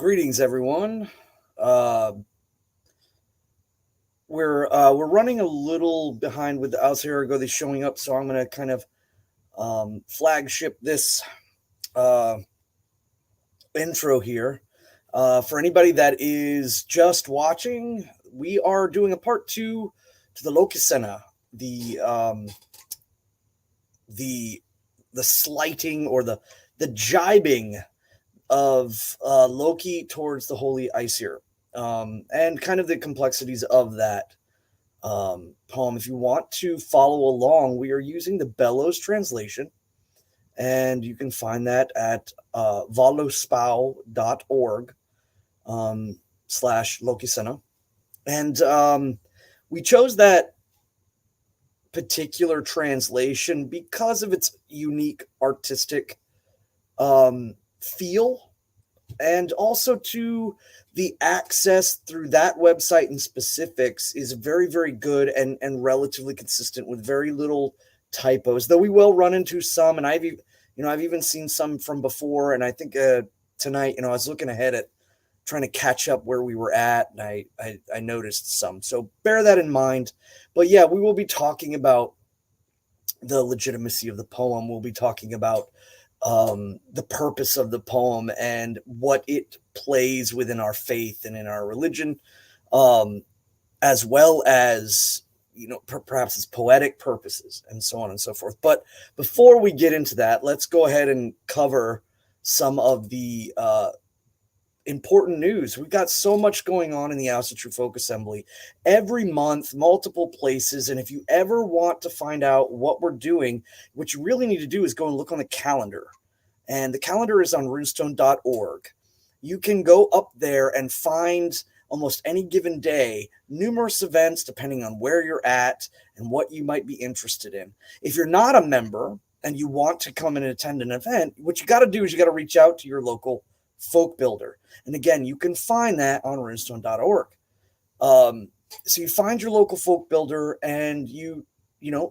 Greetings, everyone. Uh, we're running a little behind with the Alcerago showing up, so I'm going to kind of flagship this uh, intro here. For anybody that is just watching, we are doing a part two to the Lokasenna, the the slighting or the jibing of Loki towards the Holy Aesir, and kind of the complexities of that poem. If you want to follow along, we are using the Bellows translation, and you can find that at volospow.org / Lokasenna. And we chose that particular translation because of its unique artistic feel, and also to the access through that website and specifics is very, very good and relatively consistent with very little typos, though we will run into some. And I've even seen some from before. And I think tonight, I was looking ahead at trying to catch up where we were at, and I noticed some, so bear that in mind. But yeah, we will be talking about the legitimacy of the poem. We'll be talking about the purpose of the poem and what it plays within our faith and in our religion, as well as perhaps its poetic purposes and so on and so forth. But before we get into that, let's go ahead and cover some of the important news. We've got so much going on in the Asatru Folk Assembly every month, multiple places. And if you ever want to find out what we're doing, what you really need to do is go and look on the calendar. And the calendar is on runestone.org. You can go up there and find almost any given day numerous events depending on where you're at and what you might be interested in. If you're not a member and you want to come and attend an event, what you got to do is you got to reach out to your local folk builder. And again, you can find that on runestone.org. So you find your local folk builder and you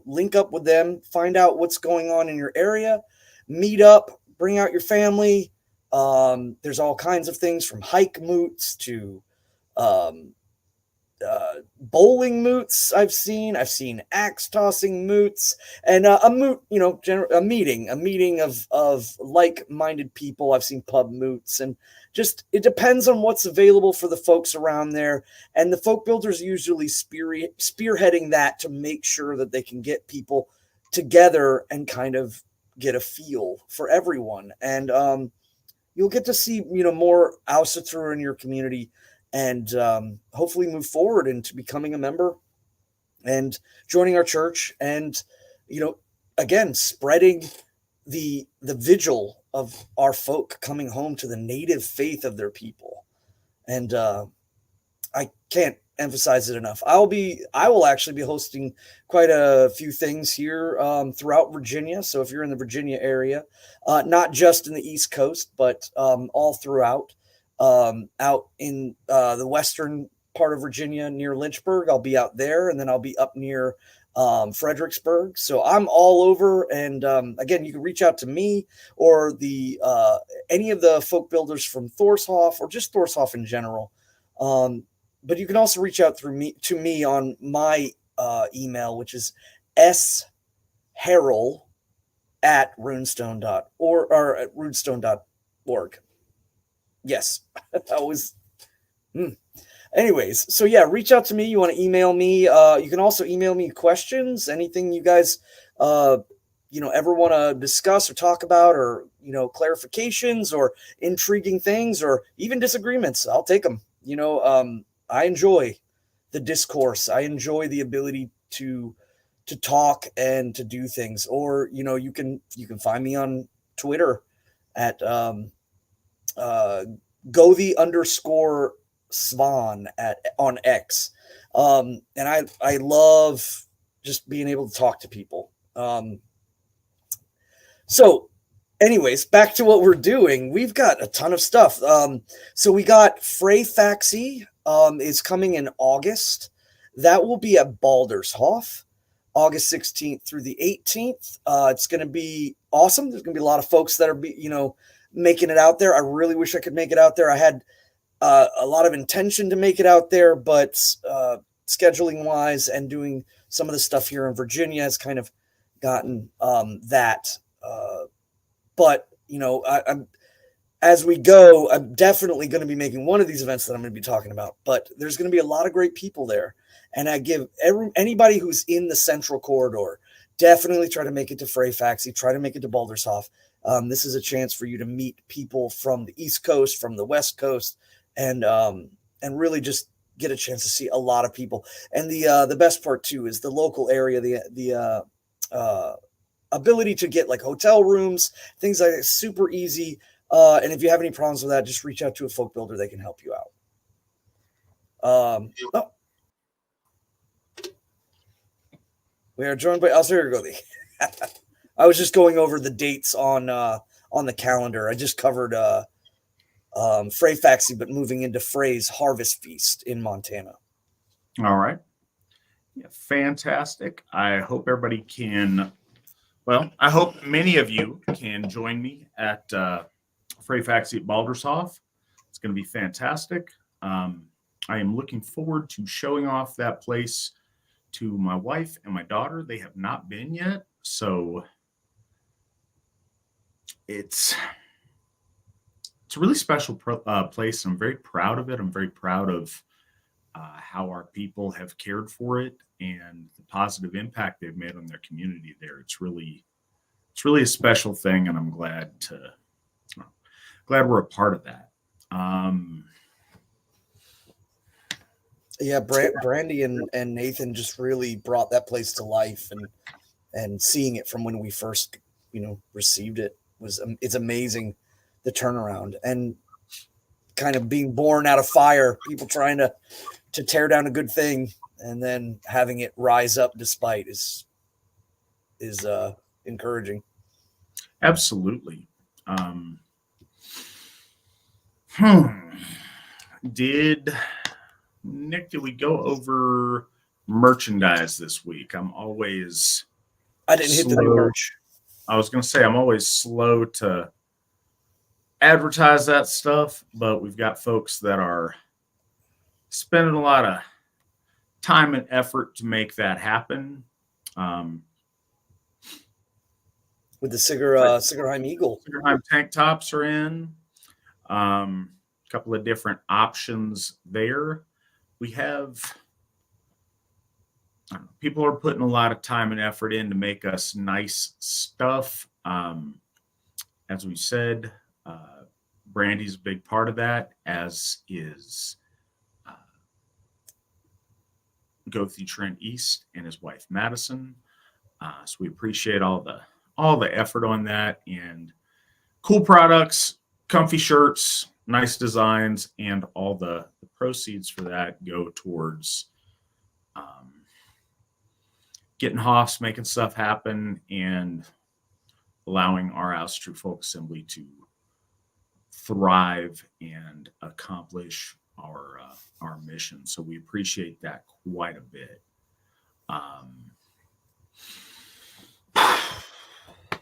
link up with them, find out what's going on in your area, meet up, bring out your family. There's all kinds of things from hike moots to bowling moots. I've seen axe tossing moots, and a moot, a meeting of like-minded people. I've seen pub moots, and just it depends on what's available for the folks around there. And the folk builders usually spearheading that to make sure that they can get people together and kind of get a feel for everyone. And you'll get to see more Asatru in your community, and hopefully move forward into becoming a member and joining our church, and again spreading the vigil of our folk coming home to the native faith of their people. And I can't emphasize it enough. I will actually be hosting quite a few things here throughout Virginia. So if you're in the Virginia area, not just in the East Coast, but all throughout, out in the western part of Virginia near Lynchburg, I'll be out there, and then I'll be up near Fredericksburg. So I'm all over. And again, you can reach out to me or the any of the folk builders from Thorshoff, or just Thorshoff in general. But you can also reach out to me on my email, which is sherul@runestone.org or at runestone.org. Yes, I was. Anyways, so yeah, reach out to me. You want to email me? You can also email me questions, anything you guys, ever want to discuss or talk about, or clarifications or intriguing things, or even disagreements. I'll take them. I enjoy the discourse. I enjoy the ability to talk and to do things. Or you can find me on Twitter at Gther_Svan on X. And I love just being able to talk to people. So anyways, back to what we're doing. We've got a ton of stuff. So we got Frey faxi is coming in August. That will be at Baldershof, August 16th through the 18th. It's going to be awesome. There's going to be a lot of folks that are making it out there. I really wish I could make it out there. I had a lot of intention to make it out there, but scheduling wise and doing some of the stuff here in Virginia has kind of gotten that. But I'm as we go, I'm definitely going to be making one of these events that I'm going to be talking about. But there's going to be a lot of great people there, and I give anybody who's in the central corridor definitely try to make it to Frey Faxi, try to make it to Baldershof. This is a chance for you to meet people from the East Coast, from the West Coast, and really just get a chance to see a lot of people. And the best part too is the local area, the ability to get like hotel rooms, things like that, super easy. And if you have any problems with that, just reach out to a folk builder; they can help you out. We are joined by Asatru. I was just going over the dates on the calendar. I just covered Frey Faxi, but moving into Frey's Harvest Feast in Montana. All right. Yeah, fantastic. I hope everybody can. Well, I hope many of you can join me at Frey Faxi at Baldershof. It's going to be fantastic. I am looking forward to showing off that place to my wife and my daughter. They have not been yet, so it's a really special place. I'm very proud of it. I'm very proud of how our people have cared for it and the positive impact they've made on their community there. It's really a special thing, and I'm glad we're a part of that. Yeah, Brandy and Nathan just really brought that place to life, and seeing it from when we first, received it it's amazing, the turnaround, and kind of being born out of fire, people trying to tear down a good thing and then having it rise up despite is encouraging. Absolutely. Did we go over merchandise this week? I didn't hit the new merch. I was going to say I'm always slow to advertise that stuff, but we've got folks that are spending a lot of time and effort to make that happen. With the Sigerheim Eagle. Sigerheim tank tops are in. A couple of different options there. We have people are putting a lot of time and effort in to make us nice stuff. As we said, Brandy's a big part of that, as is Gther Trent East and his wife Madison. So we appreciate all the effort on that, and cool products, comfy shirts, nice designs, and all the proceeds for that go towards getting Hoffs, making stuff happen, and allowing our Asatru Folk Assembly to thrive and accomplish our mission. So we appreciate that quite a bit.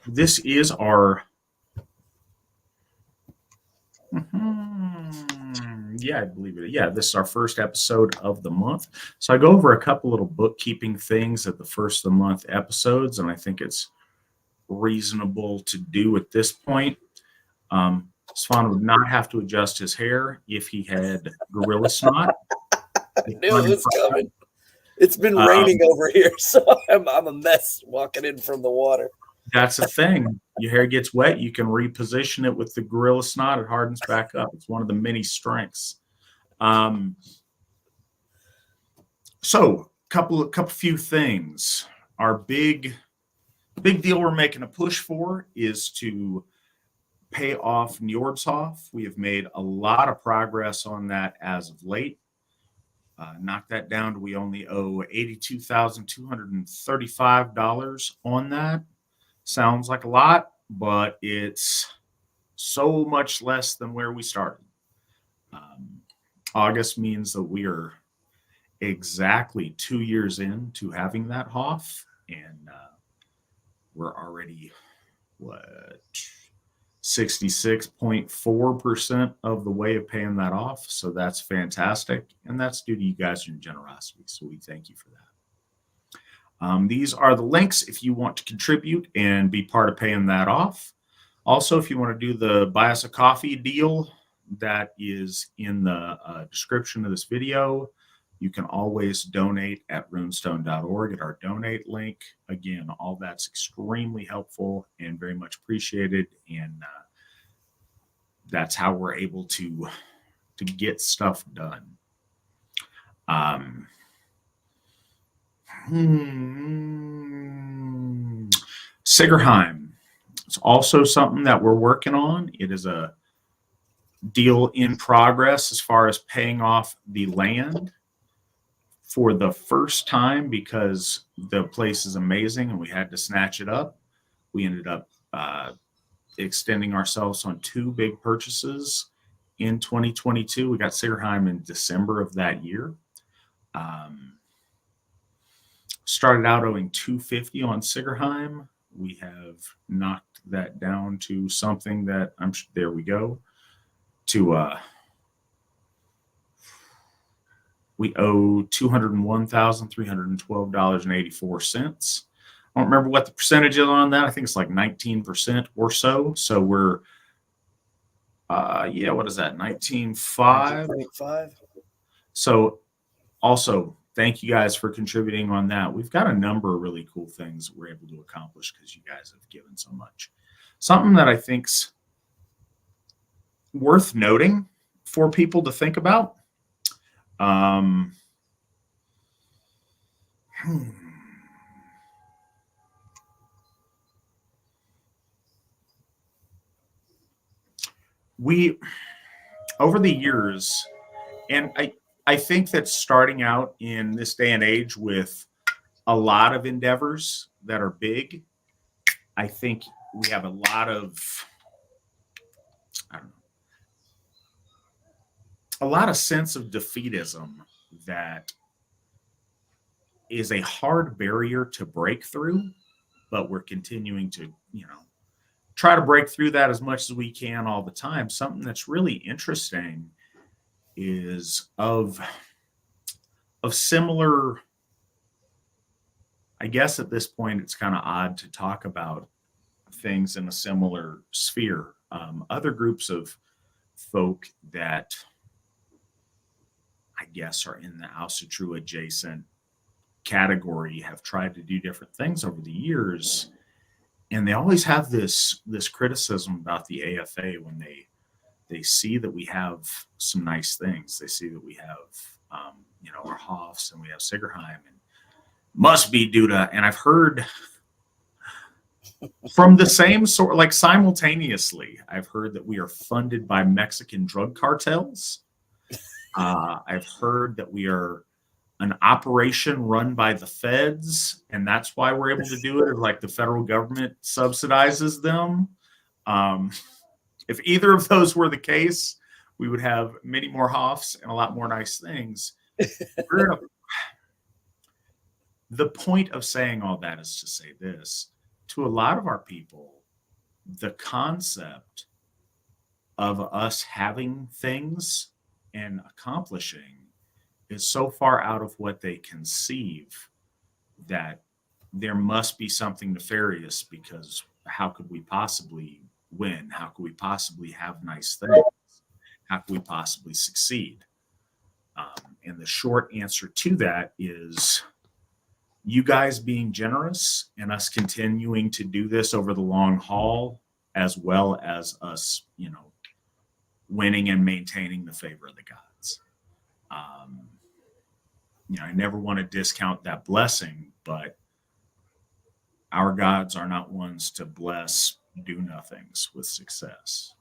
This is our I believe it. Yeah, this is our first episode of the month. So I go over a couple little bookkeeping things at the first of the month episodes, and I think it's reasonable to do at this point. Svan would not have to adjust his hair if he had gorilla snot. I knew it was coming. It's been raining over here, so I'm a mess walking in from the water. That's the thing. Your hair gets wet, you can reposition it with the gorilla snot. It hardens back up. It's one of the many strengths. So, few things. Our big deal we're making a push for is to pay off Nords. We have made a lot of progress on that as of late. Knock that down to we only owe $82,235 on that. Sounds like a lot, but it's so much less than where we started. August means that we are exactly 2 years into having that Hoff, and we're already 66.4% of the way of paying that off. So that's fantastic. And that's due to you guys and your generosity. So we thank you for that. These are the links if you want to contribute and be part of paying that off. Also, if you want to do the buy us a coffee deal, that is in the description of this video. You can always donate at runestone.org at our donate link. Again, all that's extremely helpful and very much appreciated. And that's how we're able to get stuff done. Sigerheim. It's also something that we're working on. It is a deal in progress as far as paying off the land for the first time, because the place is amazing and we had to snatch it up. We ended up extending ourselves on 2 big purchases in 2022. We got Sigerheim in December of that year. Started out owing $250 on Sigerheim. We have knocked that down to something that there we go. We owe $201,312.84. I don't remember what the percentage is on that. I think it's like 19% or so. So we're, what is that? 19.5. So also, thank you guys for contributing on that. We've got a number of really cool things that we're able to accomplish because you guys have given so much. Something that I think's worth noting for people to think about. We, over the years, and I think that starting out in this day and age with a lot of endeavors that are big, I think we have a lot of, a lot of sense of defeatism that is a hard barrier to break through, but we're continuing to, try to break through that as much as we can all the time. Something that's really interesting is of similar, I guess at this point it's kind of odd to talk about things in a similar sphere. Other groups of folk that I guess are in the Asatru adjacent category have tried to do different things over the years, and they always have this criticism about the AFA when they see that we have some nice things. They see that we have our Hofs and we have Sigerheim, and must be due to, and I've heard from the same sort, like simultaneously, I've heard that we are funded by Mexican drug cartels. I've heard that we are an operation run by the feds, and that's why we're able to do it. Like the federal government subsidizes them. If either of those were the case, we would have many more Hofs and a lot more nice things. The point of saying all that is to say this. To a lot of our people, the concept of us having things and accomplishing is so far out of what they conceive that there must be something nefarious, because how could we possibly win? How could we possibly have nice things? How could we possibly succeed? And the short answer to that is you guys being generous and us continuing to do this over the long haul, as well as us, winning and maintaining the favor of the gods. I never want to discount that blessing, but our gods are not ones to bless do-nothings with success.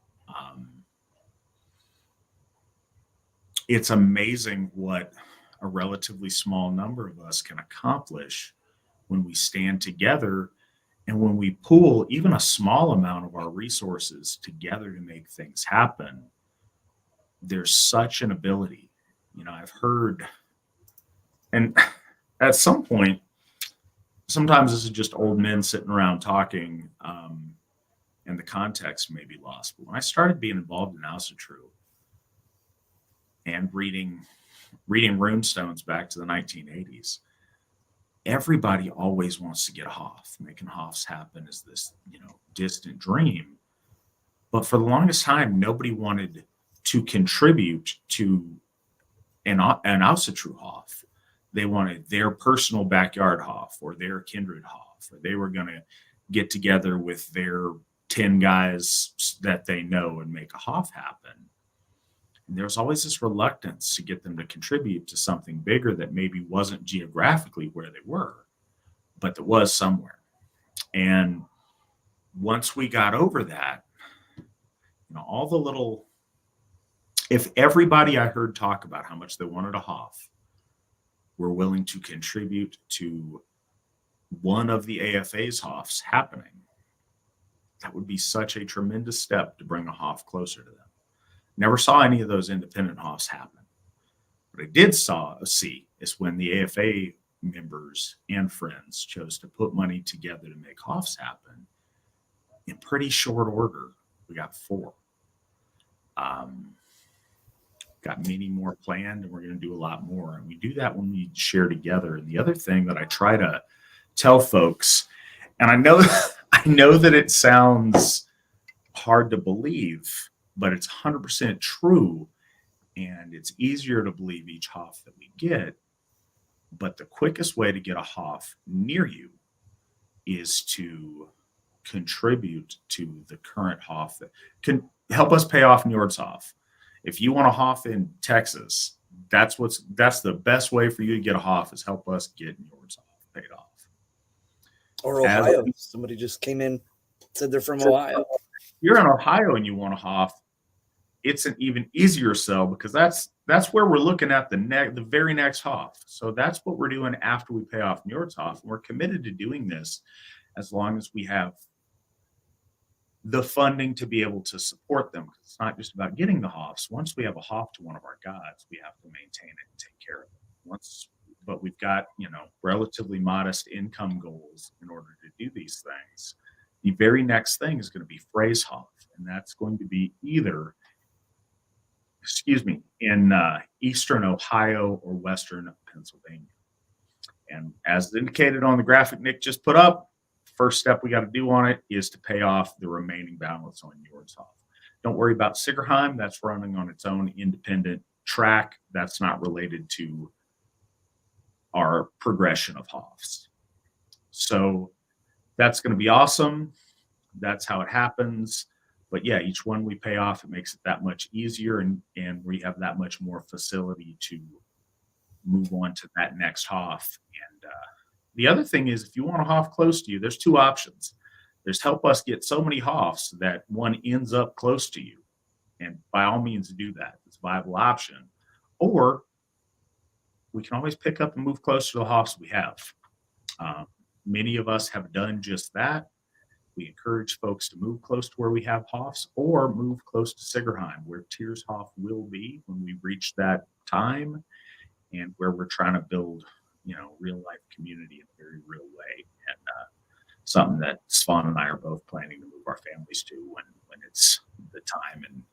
It's amazing what a relatively small number of us can accomplish when we stand together and when we pool even a small amount of our resources together to make things happen. There's such an ability. I've heard, and at some point, sometimes this is just old men sitting around talking, and the context may be lost. But when I started being involved in Asatru and reading runestones back to the 1980s, everybody always wants to get a Hoff. Making Hoffs happen is this, distant dream. But for the longest time, nobody wanted to contribute to an Asatru Hoff. They wanted their personal backyard Hoff or their kindred Hoff, or they were going to get together with their 10 guys that they know and make a Hoff happen. And there was always this reluctance to get them to contribute to something bigger that maybe wasn't geographically where they were, but that was somewhere. And once we got over that, all the little, if everybody I heard talk about how much they wanted a Hoff were willing to contribute to one of the AFA's Hoffs happening, that would be such a tremendous step to bring a Hoff closer to them. Never saw any of those independent Hoffs happen. What I did see is when the AFA members and friends chose to put money together to make Hoffs happen, in pretty short order, we got 4. Got many more planned, and we're going to do a lot more. And we do that when we share together. And the other thing that I try to tell folks, and I know that it sounds hard to believe, but it's 100% true. And it's easier to believe each Hoff that we get. But the quickest way to get a Hoff near you is to contribute to the current Hoff that can help us pay off Nords Hoff. If you want a Hoff in Texas, that's the best way for you to get a Hoff, is help us get Nords Hoff paid off. Or Ohio. Somebody just came in, said they're from Ohio. If you're in Ohio and you want a Hoff, it's an even easier sell, because that's where we're looking at the very next Hoff. So that's what we're doing after we pay off Nords Hoff. And we're committed to doing this as long as we have the funding to be able to support them. It's not just about getting the Hoffs. Once we have a Hoff to one of our gods, we have to maintain it and take care of it. But we've got, relatively modest income goals in order to do these things. The very next thing is going to be Frey's Hoff, and that's going to be either, in eastern Ohio or western Pennsylvania. And as indicated on the graphic Nick just put up, first step we got to do on it is to pay off the remaining balance on Nords Hoff. Don't worry about Sigerheim. That's running on its own independent track. That's not related to our progression of Hoffs. So that's going to be awesome. That's how it happens. But yeah, each one we pay off, it makes it that much easier, and we have that much more facility to move on to that next Hoff. And the other thing is, if you want a Hoff close to you, there's 2 options. There's help us get so many Hoffs that one ends up close to you. And by all means do that. It's a viable option. Or we can always pick up and move closer to the Hoffs we have. Many of us have done just that. We encourage folks to move close to where we have Hoffs, or move close to Sigerheim, where Tears Hoff will be when we reach that time, and where we're trying to build, real life community in a very real way. And something that Svan and I are both planning to move our families to when it's the time, and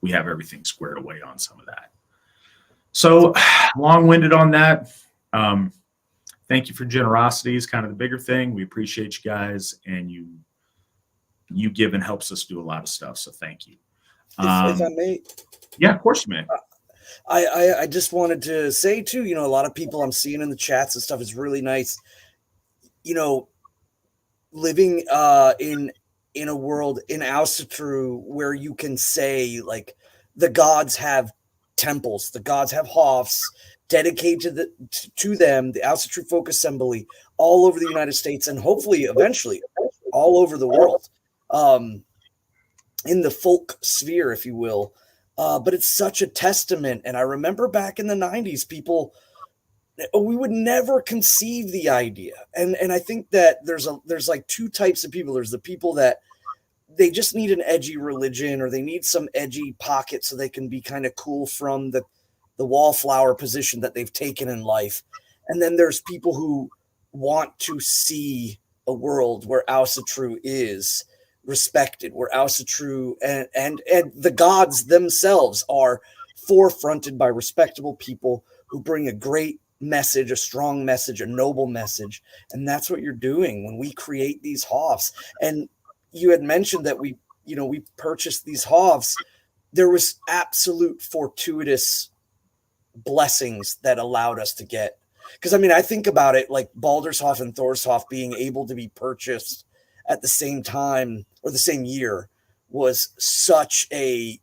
we have everything squared away on some of that. So long-winded on that. Thank you for generosity is kind of the bigger thing. We appreciate you guys, and you giving helps us do a lot of stuff. So thank you. If I may. Yeah, of course you may. I just wanted to say too, a lot of people I'm seeing in the chats and stuff is really nice. Living in a world in Asatru where you can say, like, the gods have temples, the gods have Hoffs dedicated to them, the Asatru Folk Assembly, all over the United States, and hopefully eventually all over the world, in the folk sphere, if you will. But it's such a testament. And I remember back in the 90s, we would never conceive the idea. And I think that there's like 2 types of people. There's the people that they just need an edgy religion, or they need some edgy pocket so they can be kind of cool from the wallflower position that they've taken in life. And then there's people who want to see a world where Asatru is, respected, where Asatru and the gods themselves are forefronted by respectable people who bring a great message, a strong message, a noble message. And that's what you're doing when we create these Hoffs. And you had mentioned that we purchased these Hoffs. There was absolute fortuitous blessings that allowed us to get, because I mean, I think about it like Baldershoff and Thorshoff being able to be purchased at the same time or the same year was such a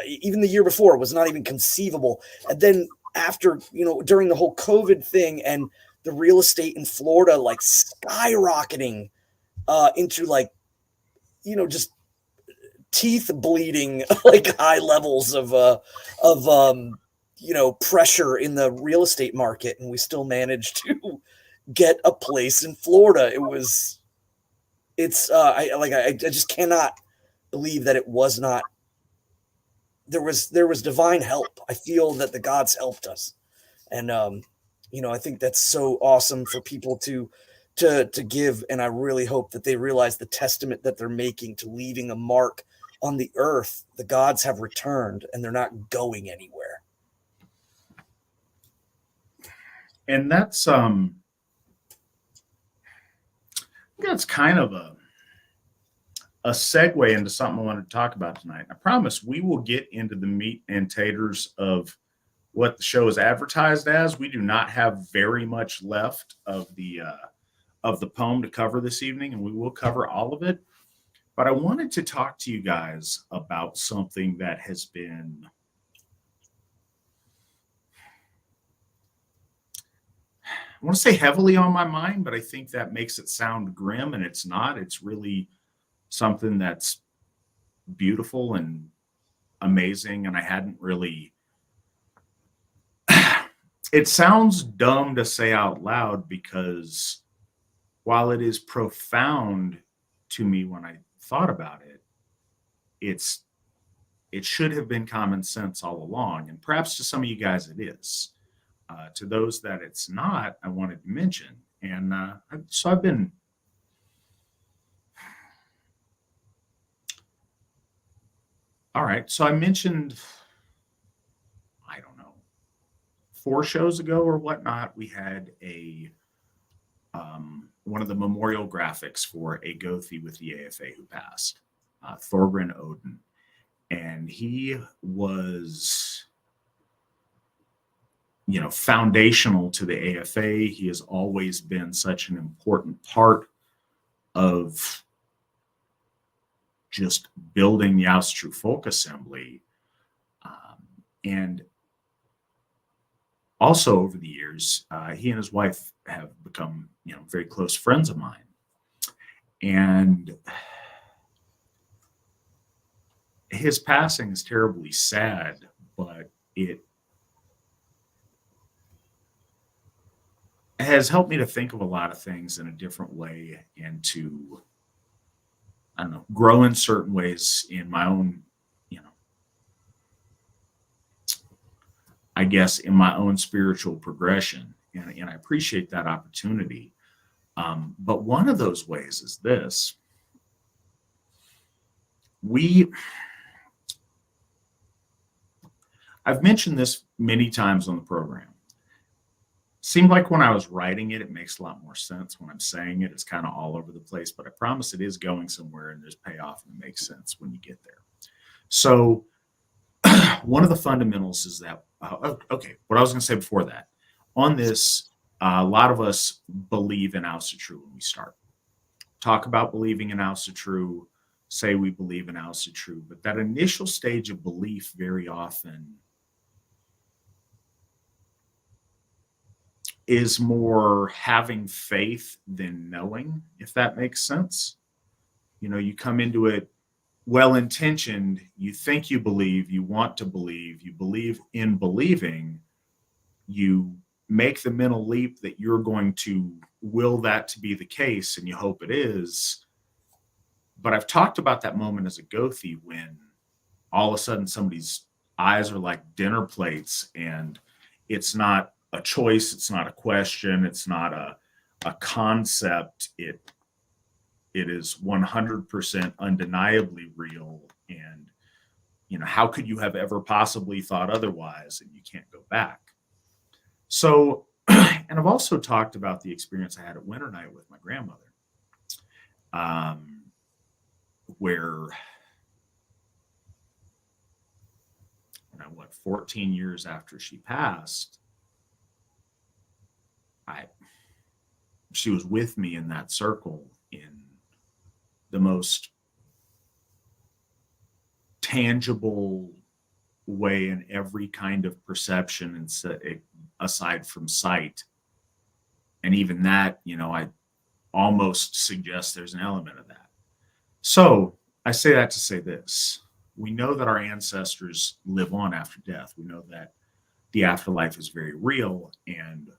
even the year before was not even conceivable. And then after, during the whole COVID thing and the real estate in Florida like skyrocketing into like, just teeth bleeding like high levels of pressure in the real estate market, and we still managed to get a place in Florida. I just cannot believe that it was not, there was divine help. I feel that the gods helped us. And I think that's so awesome for people to give, and I really hope that they realize the testament that they're making to leaving a mark on the earth. The gods have returned and they're not going anywhere. And that's kind of a segue into something I wanted to talk about tonight. I promise we will get into the meat and taters of what the show is advertised as. We do not have very much left of the poem to cover this evening, and we will cover all of it. But I wanted to talk to you guys about something that has been I want to say heavily on my mind, but I think that makes it sound grim, and it's not. It's really something that's beautiful and amazing, and I hadn't really it sounds dumb to say out loud, because while it is profound to me when I thought about it, it should have been common sense all along, and perhaps to some of you guys it is. To those that it's not, I wanted to mention. And so I've been all right. So I mentioned, I don't know, 4 shows ago or whatnot, we had one of the memorial graphics for a Gther with the AFA who passed, Thorgrim Odin. And he was, foundational to the AFA. He has always been such an important part of just building the Asatru Folk Assembly. And also over the years, he and his wife have become, very close friends of mine. And his passing is terribly sad, but it has helped me to think of a lot of things in a different way, and to, I don't know, grow in certain ways in my own, I guess, in my own spiritual progression. And I appreciate that opportunity. But one of those ways is this. I've mentioned this many times on the program. Seemed like when I was writing it, it makes a lot more sense. When I'm saying it, it's kind of all over the place, but I promise it is going somewhere, and there's payoff, and it makes sense when you get there. So one of the fundamentals is that, okay, what I was going to say before that, on this, a lot of us believe in Asatru when we start. Talk about believing in Asatru, say we believe in Asatru, but that initial stage of belief very often is more having faith than knowing, if that makes sense. You come into it well-intentioned, you think you believe, you want to believe, you believe in believing, you make the mental leap that you're going to will that to be the case, and you hope it is. But I've talked about that moment as a Gther when all of a sudden somebody's eyes are like dinner plates, and it's not a choice, it's not a question, it's not a concept. It is 100% undeniably real. And, how could you have ever possibly thought otherwise? And you can't go back. So, and I've also talked about the experience I had at Winter Night with my grandmother, where, 14 years after she passed, she was with me in that circle in the most tangible way in every kind of perception, and aside from sight. And even that, I almost suggest there's an element of that. So I say that to say this. We know that our ancestors live on after death. We know that the afterlife is very real. And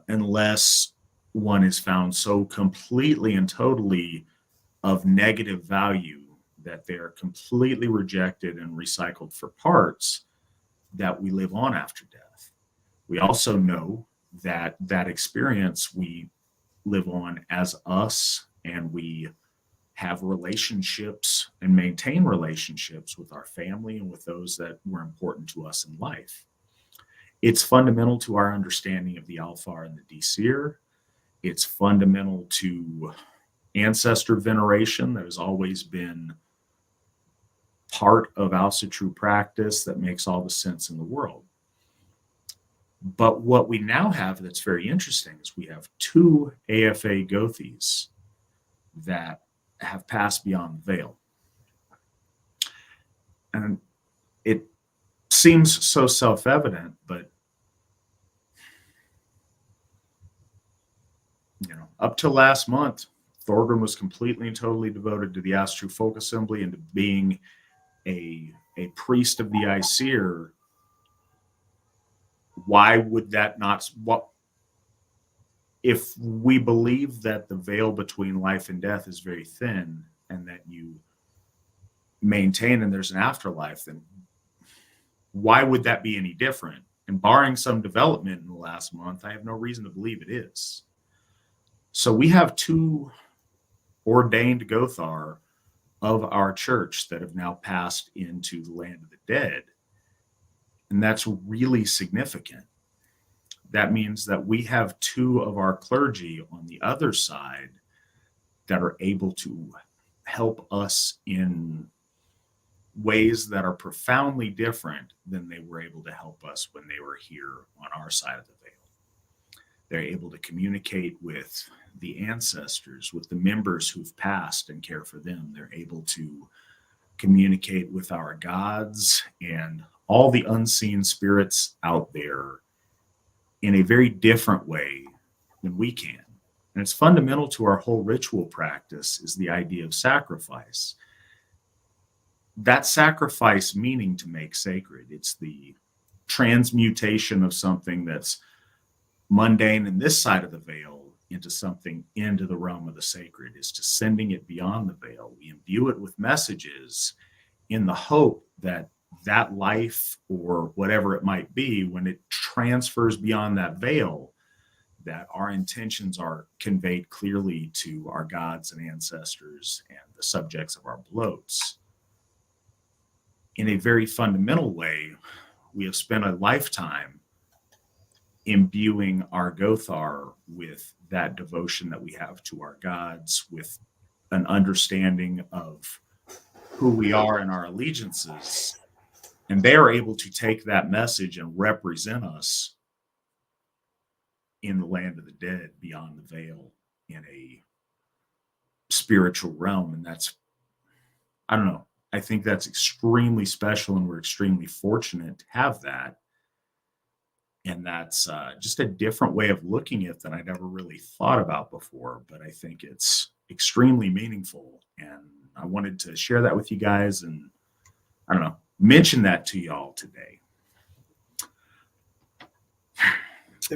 unless one is found so completely and totally of negative value that they're completely rejected and recycled for parts, that we live on after death. We also know that experience, we live on as us, and we have relationships and maintain relationships with our family and with those that were important to us in life. It's fundamental to our understanding of the Alfar and the Gther. It's fundamental to ancestor veneration that has always been part of Asatru practice that makes all the sense in the world. But what we now have that's very interesting is we have 2 AFA Gthers that have passed beyond the veil. And it seems so self-evident, but up till last month, Thorgrim was completely and totally devoted to the Asatru Folk Assembly and to being a priest of the Aesir. Why would that not? What if we believe that the veil between life and death is very thin, and that you maintain and there's an afterlife? Then why would that be any different? And barring some development in the last month, I have no reason to believe it is. So we have 2 ordained Gther of our church that have now passed into the land of the dead. And that's really significant. That means that we have 2 of our clergy on the other side that are able to help us in ways that are profoundly different than they were able to help us when they were here on our side of the veil. They're able to communicate with the ancestors, with the members who've passed and care for them. They're able to communicate with our gods and all the unseen spirits out there in a very different way than we can. And it's fundamental to our whole ritual practice is the idea of sacrifice. That sacrifice meaning to make sacred. It's the transmutation of something that's mundane in this side of the veil into something into the realm of the sacred, is to sending it beyond the veil. We imbue it with messages in the hope that that life or whatever it might be, when it transfers beyond that veil, that our intentions are conveyed clearly to our gods and ancestors and the subjects of our bloats. In a very fundamental way, we have spent a lifetime imbuing our Gther with that devotion that we have to our gods, with an understanding of who we are and our allegiances. And they are able to take that message and represent us in the land of the dead, beyond the veil, in a spiritual realm. And that's, I don't know, I think that's extremely special, and we're extremely fortunate to have that. And that's just a different way of looking at it than I'd ever really thought about before. But I think it's extremely meaningful. And I wanted to share that with you guys and, I don't know, mention that to y'all today.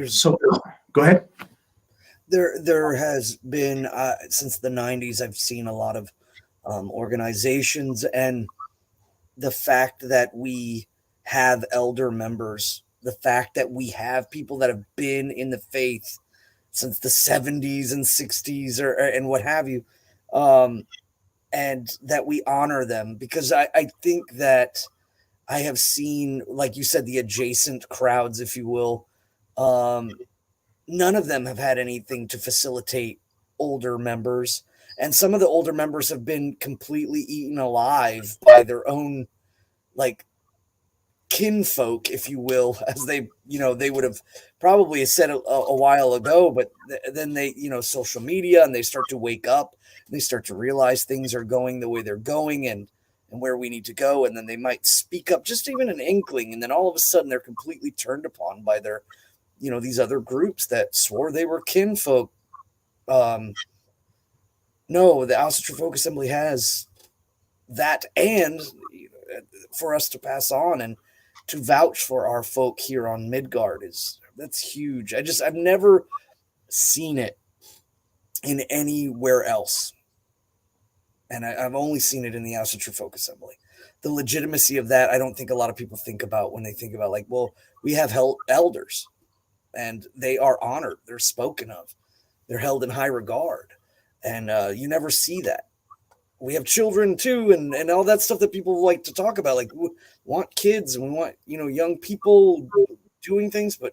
So go ahead. There has been, since the 90s, I've seen a lot of organizations, and the fact that we have elder members, the fact that we have people that have been in the faith since the 70s and 60s and what have you. Um, and that we honor them, because I think that I have seen, like you said, the adjacent crowds, if you will. Um, None of them have had anything to facilitate older members. And some of the older members have been completely eaten alive by their own, like, kinfolk, if you will, as they would have probably said a while ago. But then they, social media, and they start to wake up, and they start to realize things are going the way they're going, and where we need to go. And then they might speak up, just even an inkling. And then all of a sudden they're completely turned upon by their, these other groups that swore they were kinfolk. Um, no, the Asatru Folk Assembly has that, and for us to pass on and to vouch for our folk here on Midgard that's huge. I've never seen it in anywhere else, and I've only seen it in the Asatru Folk Assembly. The legitimacy of that, I don't think a lot of people think about when they think about, like, well, we have elders, and they are honored, they're spoken of, they're held in high regard, and you never see that. We have children too, and all that stuff that people like to talk about. Like, we want kids, and we want, young people doing things, but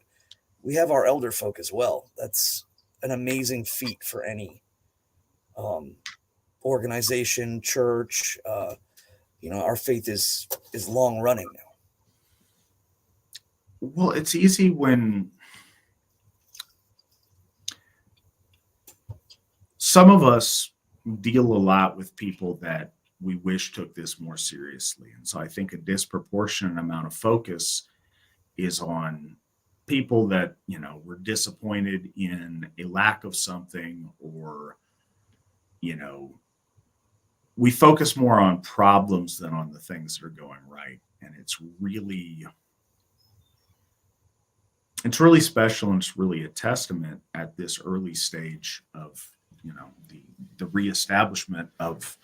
we have our elder folk as well. That's an amazing feat for any organization, church. Our faith is long running now. Well, it's easy when some of us deal a lot with people that we wish took this more seriously. And so I think a disproportionate amount of focus is on people that, were disappointed in a lack of something, or, we focus more on problems than on the things that are going right. And it's really special, and it's really a testament at this early stage of, the reestablishment of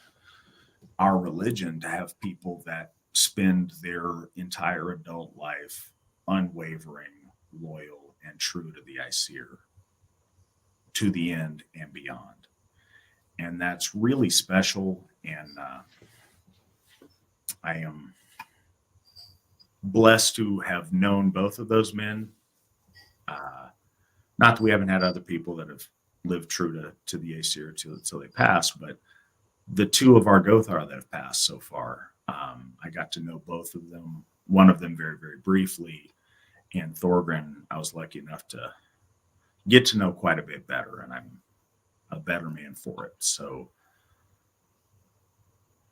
our religion, to have people that spend their entire adult life unwavering, loyal, and true to the Aesir, to the end and beyond. And that's really special. And I am blessed to have known both of those men. Not that we haven't had other people that have lived true to the Aesir till they passed, but the two of our Gther that have passed so far, I got to know both of them. One of them very, very briefly, and Thorgren, I was lucky enough to get to know quite a bit better, and I'm a better man for it. So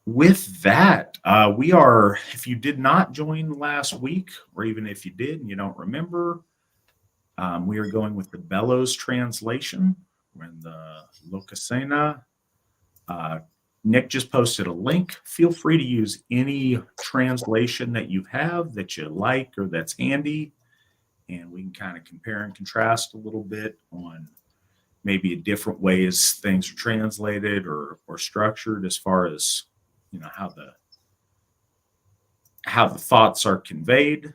with that, we are, if you did not join last week, or even if you did and you don't remember, we are going with the Bellows translation, when the Lokasenna. Nick just posted a link. Feel free to use any translation that you have that you like or that's handy, and we can kind of compare and contrast a little bit on maybe different ways things are translated or structured, as far as, how the thoughts are conveyed.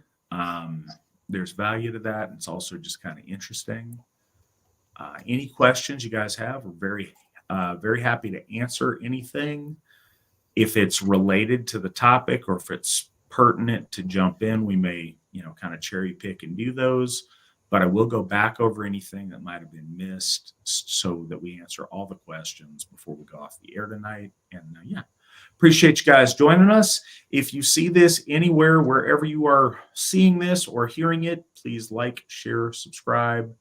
There's value to that, and it's also just kind of interesting. Any questions you guys have, we're very happy to answer anything. If it's related to the topic, or if it's pertinent to jump in, we may, kind of cherry pick and do those. But I will go back over anything that might have been missed, so that we answer all the questions before we go off the air tonight. And appreciate you guys joining us. If you see this anywhere, wherever you are seeing this or hearing it, please like, share, subscribe.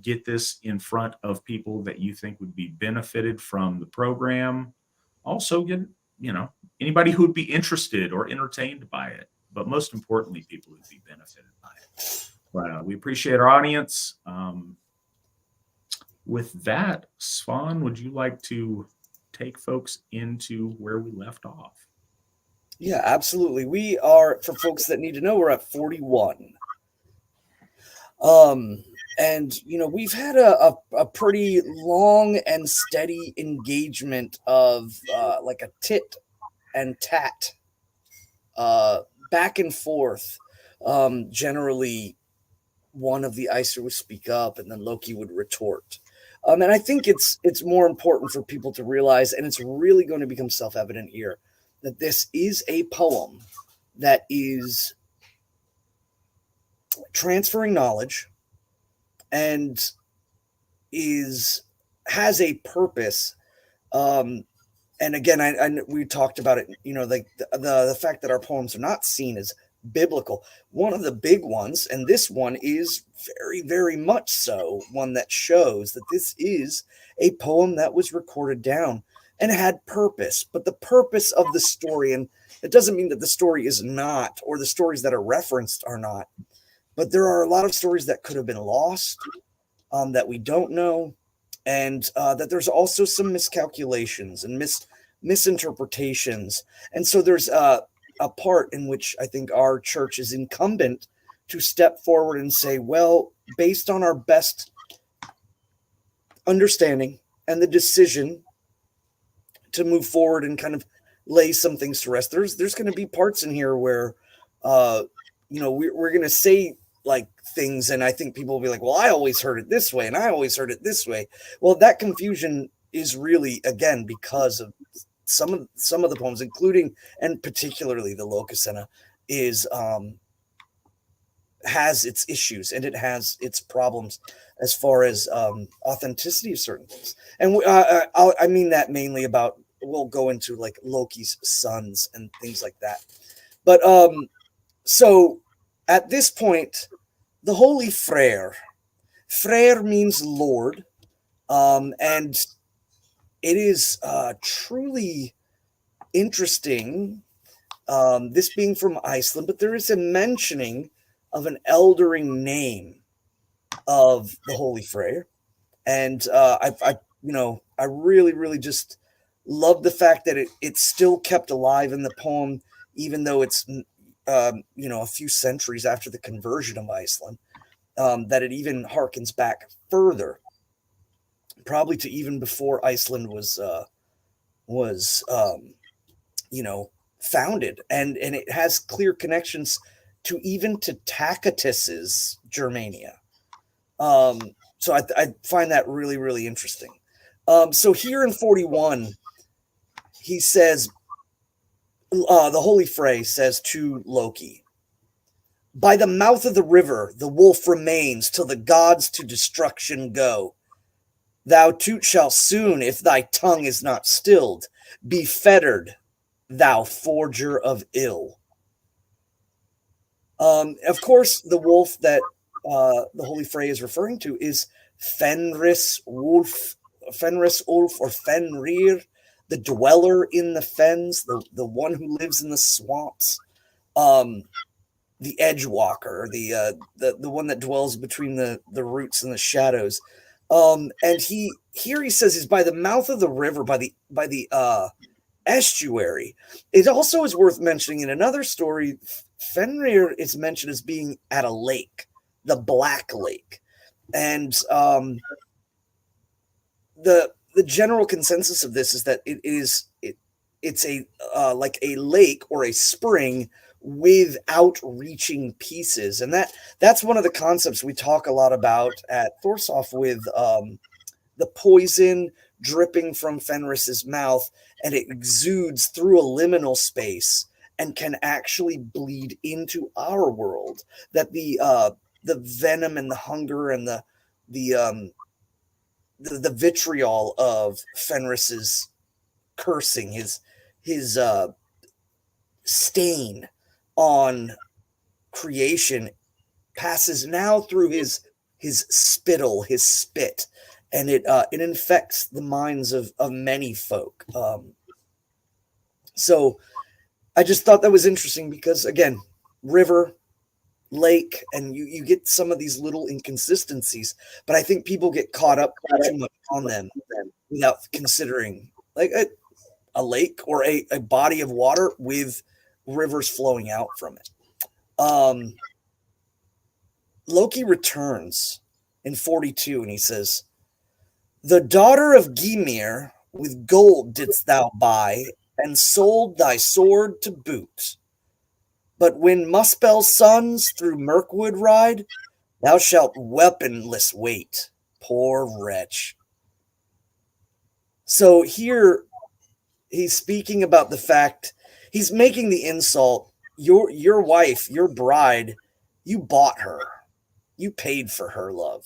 Get this in front of people that you think would be benefited from the program. Also get, anybody who would be interested or entertained by it, but most importantly, people who'd be benefited by it. But we appreciate our audience. With that, Svan, would you like to take folks into where we left off? Yeah, absolutely. We are, for folks that need to know, we're at 41. And we've had a pretty long and steady engagement of like a tit and tat, back and forth, generally one of the Aesir would speak up, and then Loki would retort. And I think it's more important for people to realize, and it's really going to become self-evident here, that this is a poem that is transferring knowledge and has a purpose. And again, we talked about it. Like the fact that our poems are not seen as biblical. One of the big ones, and this one is very, very much so, one that shows that this is a poem that was recorded down and had purpose. But the purpose of the story, and it doesn't mean that the story is not, or the stories that are referenced are not, but there are a lot of stories that could have been lost, that we don't know, and that there's also some miscalculations and misinterpretations. And so there's a part in which I think our church is incumbent to step forward and say, well, based on our best understanding and the decision to move forward and kind of lay some things to rest, there's going to be parts in here where we're going to say like things, and I think people will be like, well, I always heard it this way and I always heard it this way. Well, that confusion is really, again, because of some of the poems, including and particularly the Lokasenna, has its issues and it has its problems as far as authenticity of certain things. And I mean that mainly about, we'll go into like Loki's sons and things like that. But so at this point, the holy Freyr means Lord, and it is truly interesting, this being from Iceland, but there is a mentioning of an eldering name of the holy Freyr, and I really, really just love the fact that it's still kept alive in the poem, even though it's a few centuries after the conversion of Iceland, that it even harkens back further, probably to even before Iceland was founded, and it has clear connections to even to Tacitus's Germania. So I find that really, really interesting. So here in 41, he says, the holy Frey says to Loki, by the mouth of the river the wolf remains till the gods to destruction go. Thou too shalt soon, if thy tongue is not stilled, be fettered, thou forger of ill. Of course, the wolf that the holy Frey is referring to is Fenris Wolf, or Fenrir, the dweller in the fens, the one who lives in the swamps, the edge walker, the one that dwells between the roots and the shadows. And he says he's by the mouth of the river, by the estuary. It also is worth mentioning in another story, Fenrir is mentioned as being at a lake, the Black Lake, and the general consensus of this is that it's a like a lake or a spring with outreaching pieces, and that's one of the concepts we talk a lot about at Thorsoft, with the poison dripping from Fenris's mouth, and it exudes through a liminal space and can actually bleed into our world. That the venom and the hunger and the vitriol of Fenris's cursing, his stain on creation, passes now through his spittle, his spit, and it infects the minds of many folk. So I just thought that was interesting because, again, river, lake, and you get some of these little inconsistencies, but I think people get caught up too much on them without considering like a lake or a body of water with rivers flowing out from it. Loki returns in 42 and he says, the daughter of Gymir with gold didst thou buy, and sold thy sword to boot. But when Muspel's sons through Mirkwood ride, Thou shalt weaponless wait, poor wretch. So here he's speaking about the fact he's making the insult. Your wife, your bride, you bought her. You paid for her love.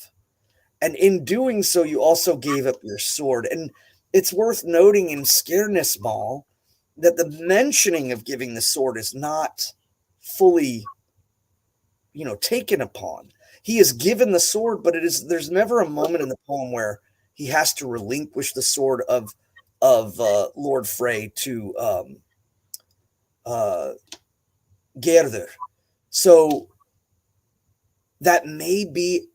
And in doing so, you also gave up your sword. And it's worth noting in Scareness Ball that the mentioning of giving the sword is not fully, taken upon. He is given the sword, but there's never a moment in the poem where he has to relinquish the sword of Lord Frey to uh, Gther. So that may be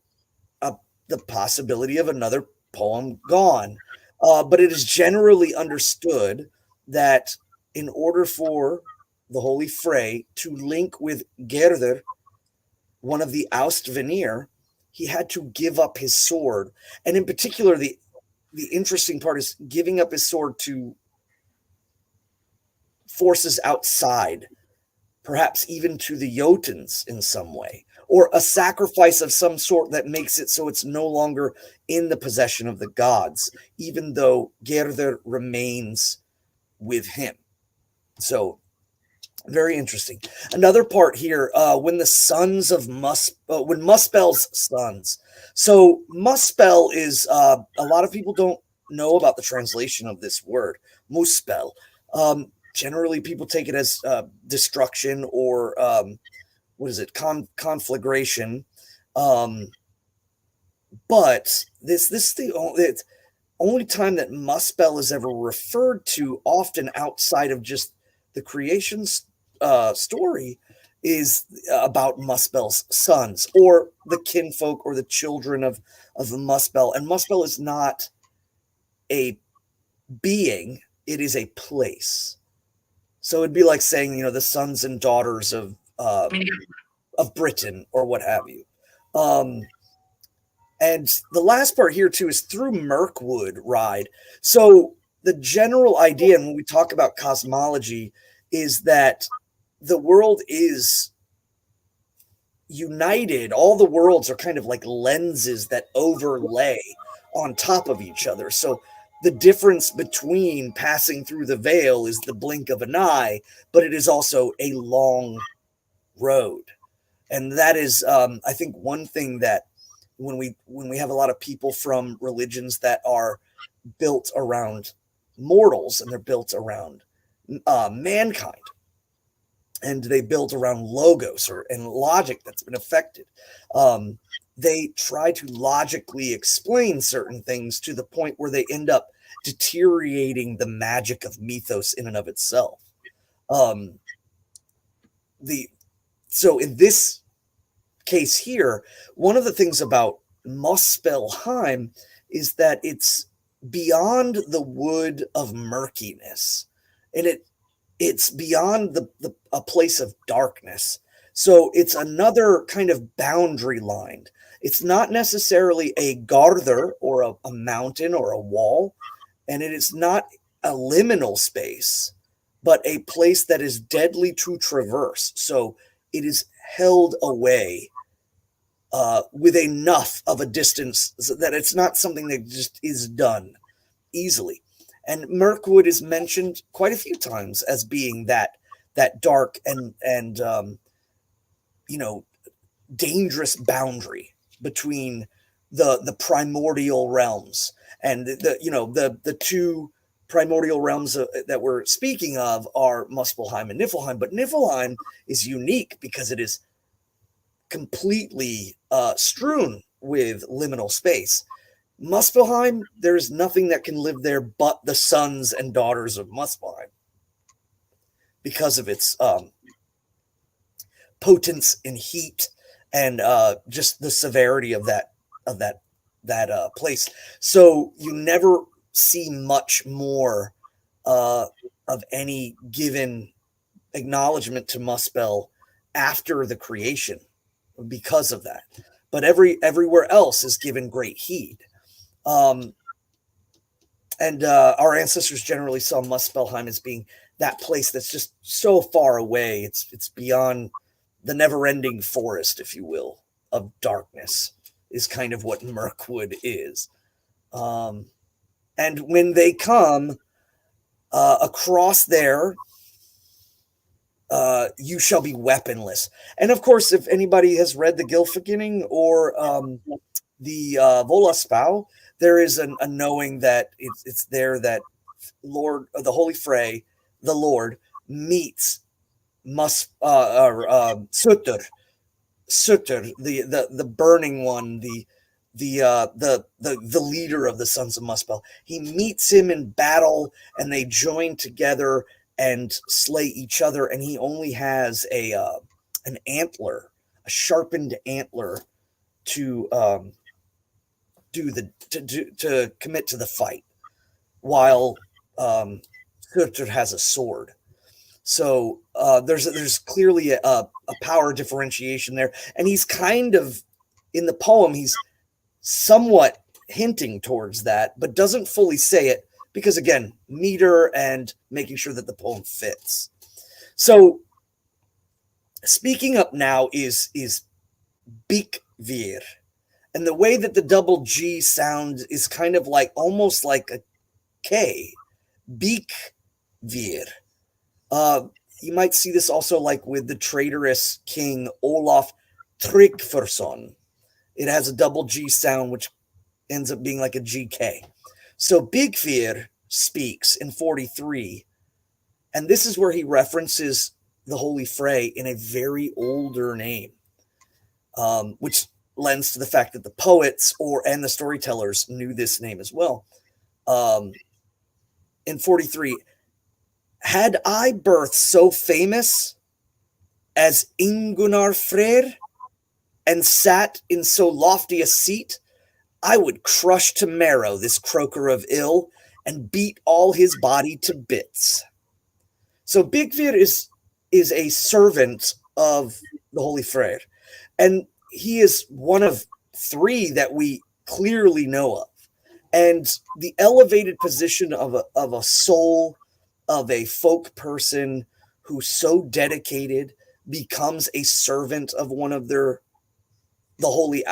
a, the possibility of another poem gone. But it is generally understood that in order for the Holy Frey to link with Gther, one of the Aust Veneer, he had to give up his sword. And in particular, the interesting part is giving up his sword to forces outside, perhaps even to the Jotuns in some way, or a sacrifice of some sort that makes it so it's no longer in the possession of the gods, even though Gther remains with him. So, very interesting. Another part here, when the sons of when Muspel's sons. So, Muspel is, a lot of people don't know about the translation of this word, Muspel. Generally, people take it as destruction or what is it, conflagration. But this is the only time that Muspel is ever referred to, often outside of just the creation story, is about Muspel's sons or the kinfolk or the children of the Muspel. And Muspel is not a being; it is a place. So it'd be like saying, the sons and daughters of Britain or what have you. Um, and the last part here too is through Mirkwood Ride. So the general idea, and when we talk about cosmology, is that the world is united. All the worlds are kind of like lenses that overlay on top of each other. So the difference between passing through the veil is the blink of an eye, but it is also a long road. And that is, I think, one thing that when we have a lot of people from religions that are built around mortals and they're built around mankind, and they built around logos and logic that's been affected. They try to logically explain certain things to the point where they end up deteriorating the magic of mythos in and of itself. Um, the so in this case here, one of the things about Muspelheim is that it's beyond the wood of murkiness, and it's beyond a place of darkness. So it's another kind of boundary line. It's not necessarily a Gther or a mountain or a wall, and it is not a liminal space, but a place that is deadly to traverse. So it is held away with enough of a distance so that it's not something that just is done easily. And Mirkwood is mentioned quite a few times as being that dark and dangerous boundary between the primordial realms. And the two primordial realms that we're speaking of are Muspelheim and Niflheim. But Niflheim is unique because it is completely strewn with liminal space. Muspelheim, there is nothing that can live there but the sons and daughters of Muspelheim because of its potence and heat and just the severity of that place. So you never see much more of any given acknowledgement to Muspel after the creation because of that. But everywhere else is given great heed. And our ancestors generally saw Muspelheim as being that place that's just so far away. It's beyond the never-ending forest, if you will. of darkness is kind of what Mirkwood is. And when they come across there, you shall be weaponless. And of course, if anybody has read the Gylfaginning or the Volaspau, there is a knowing that it's there that the Holy Frey, the Lord, meets Sutter, the burning one, the leader of the sons of Muspel. He meets him in battle, and they join together and slay each other. And he only has an antler, a sharpened antler, to to commit to the fight, while Surtur has a sword. So there's clearly a power differentiation there, and he's kind of in the poem. He's somewhat hinting towards that, but doesn't fully say it because, again, meter and making sure that the poem fits. So speaking up now is Bigf, and the way that the double G sound is kind of like almost like a K, Bigf. You might see this also like with the traitorous king Olaf Tryggvason. It has a double G sound, which ends up being like a GK. So Bigf speaks in 43, and this is where he references the Holy Frey in a very older name, which lends to the fact that the poets and the storytellers knew this name as well. In 43, had I birth so famous as Ingunnar Freyr, and sat in so lofty a seat, I would crush to marrow this croaker of ill, and beat all his body to bits. So Bigfir is a servant of the Holy Freyr, and he is one of three that we clearly know of. And the elevated position of a soul, of a folk person who's so dedicated, becomes a servant of one of the holy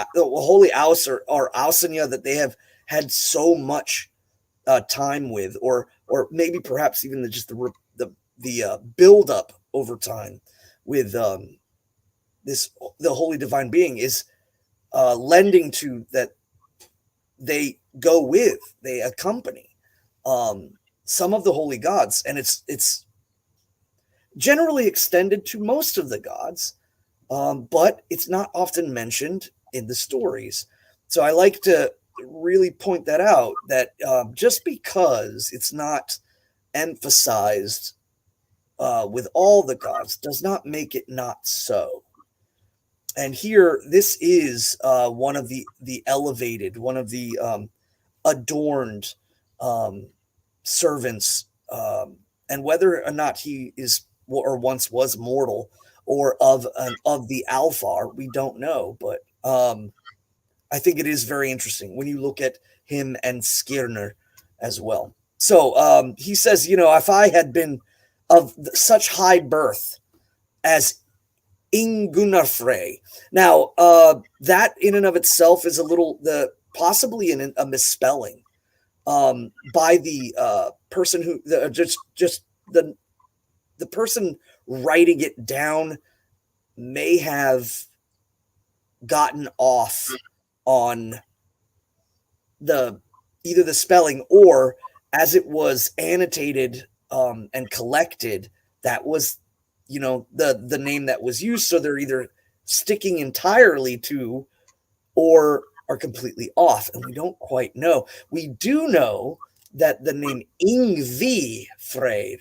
Aus or Ausenya that they have had so much time with, or maybe perhaps even just the build up over time with the holy divine being is lending to that they go with, they accompany some of the holy gods, and it's generally extended to most of the gods, but it's not often mentioned in the stories. So I like to really point that out, that just because it's not emphasized with all the gods does not make it not so. And here, this is one of the elevated, one of the adorned servants, and whether or not he is or once was mortal or of the Alfar, we don't know. But I think it is very interesting when you look at him and Skirner as well. So he says, if I had been of such high birth as Ingunnar Frey. Now, that in and of itself is a little possibly a misspelling by the person who just the person writing it down may have gotten off on either the spelling, or as it was annotated and collected, that was the name that was used. So they're either sticking entirely to or are completely off, and we don't quite know. We do know that the name Ingvi Freyr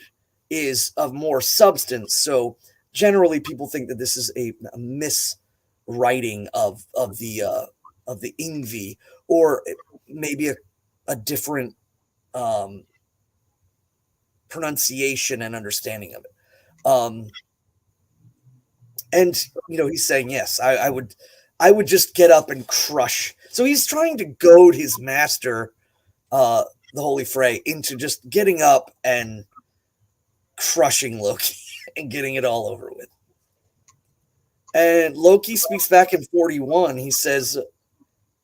is of more substance, so generally people think that this is a miswriting of the Ingvi, or maybe a different pronunciation and understanding of it. And he's saying, yes, I would just get up and crush. So he's trying to goad his master, the Holy Frey, into just getting up and crushing Loki and getting it all over with. And Loki speaks back in 41. He says,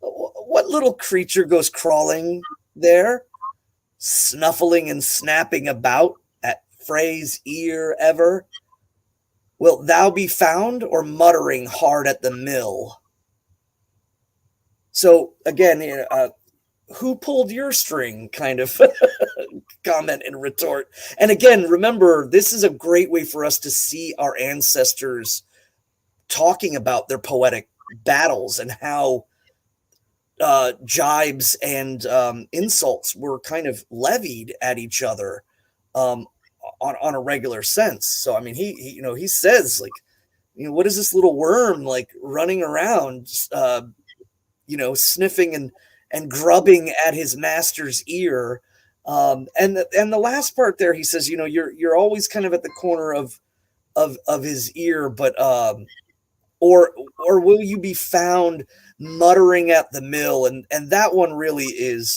"What little creature goes crawling there, snuffling and snapping about at Frey's ear ever? Wilt thou be found, or muttering hard at the mill?" So again, who pulled your string kind of comment and retort. And again, remember, this is a great way for us to see our ancestors talking about their poetic battles and how jibes and insults were kind of levied at each other um, on a regular sense. So I mean, he says, like, what is this little worm like running around, sniffing and grubbing at his master's ear. And the last part there, he says, you're always kind of at the corner of his ear, but or will you be found muttering at the mill? And that one really is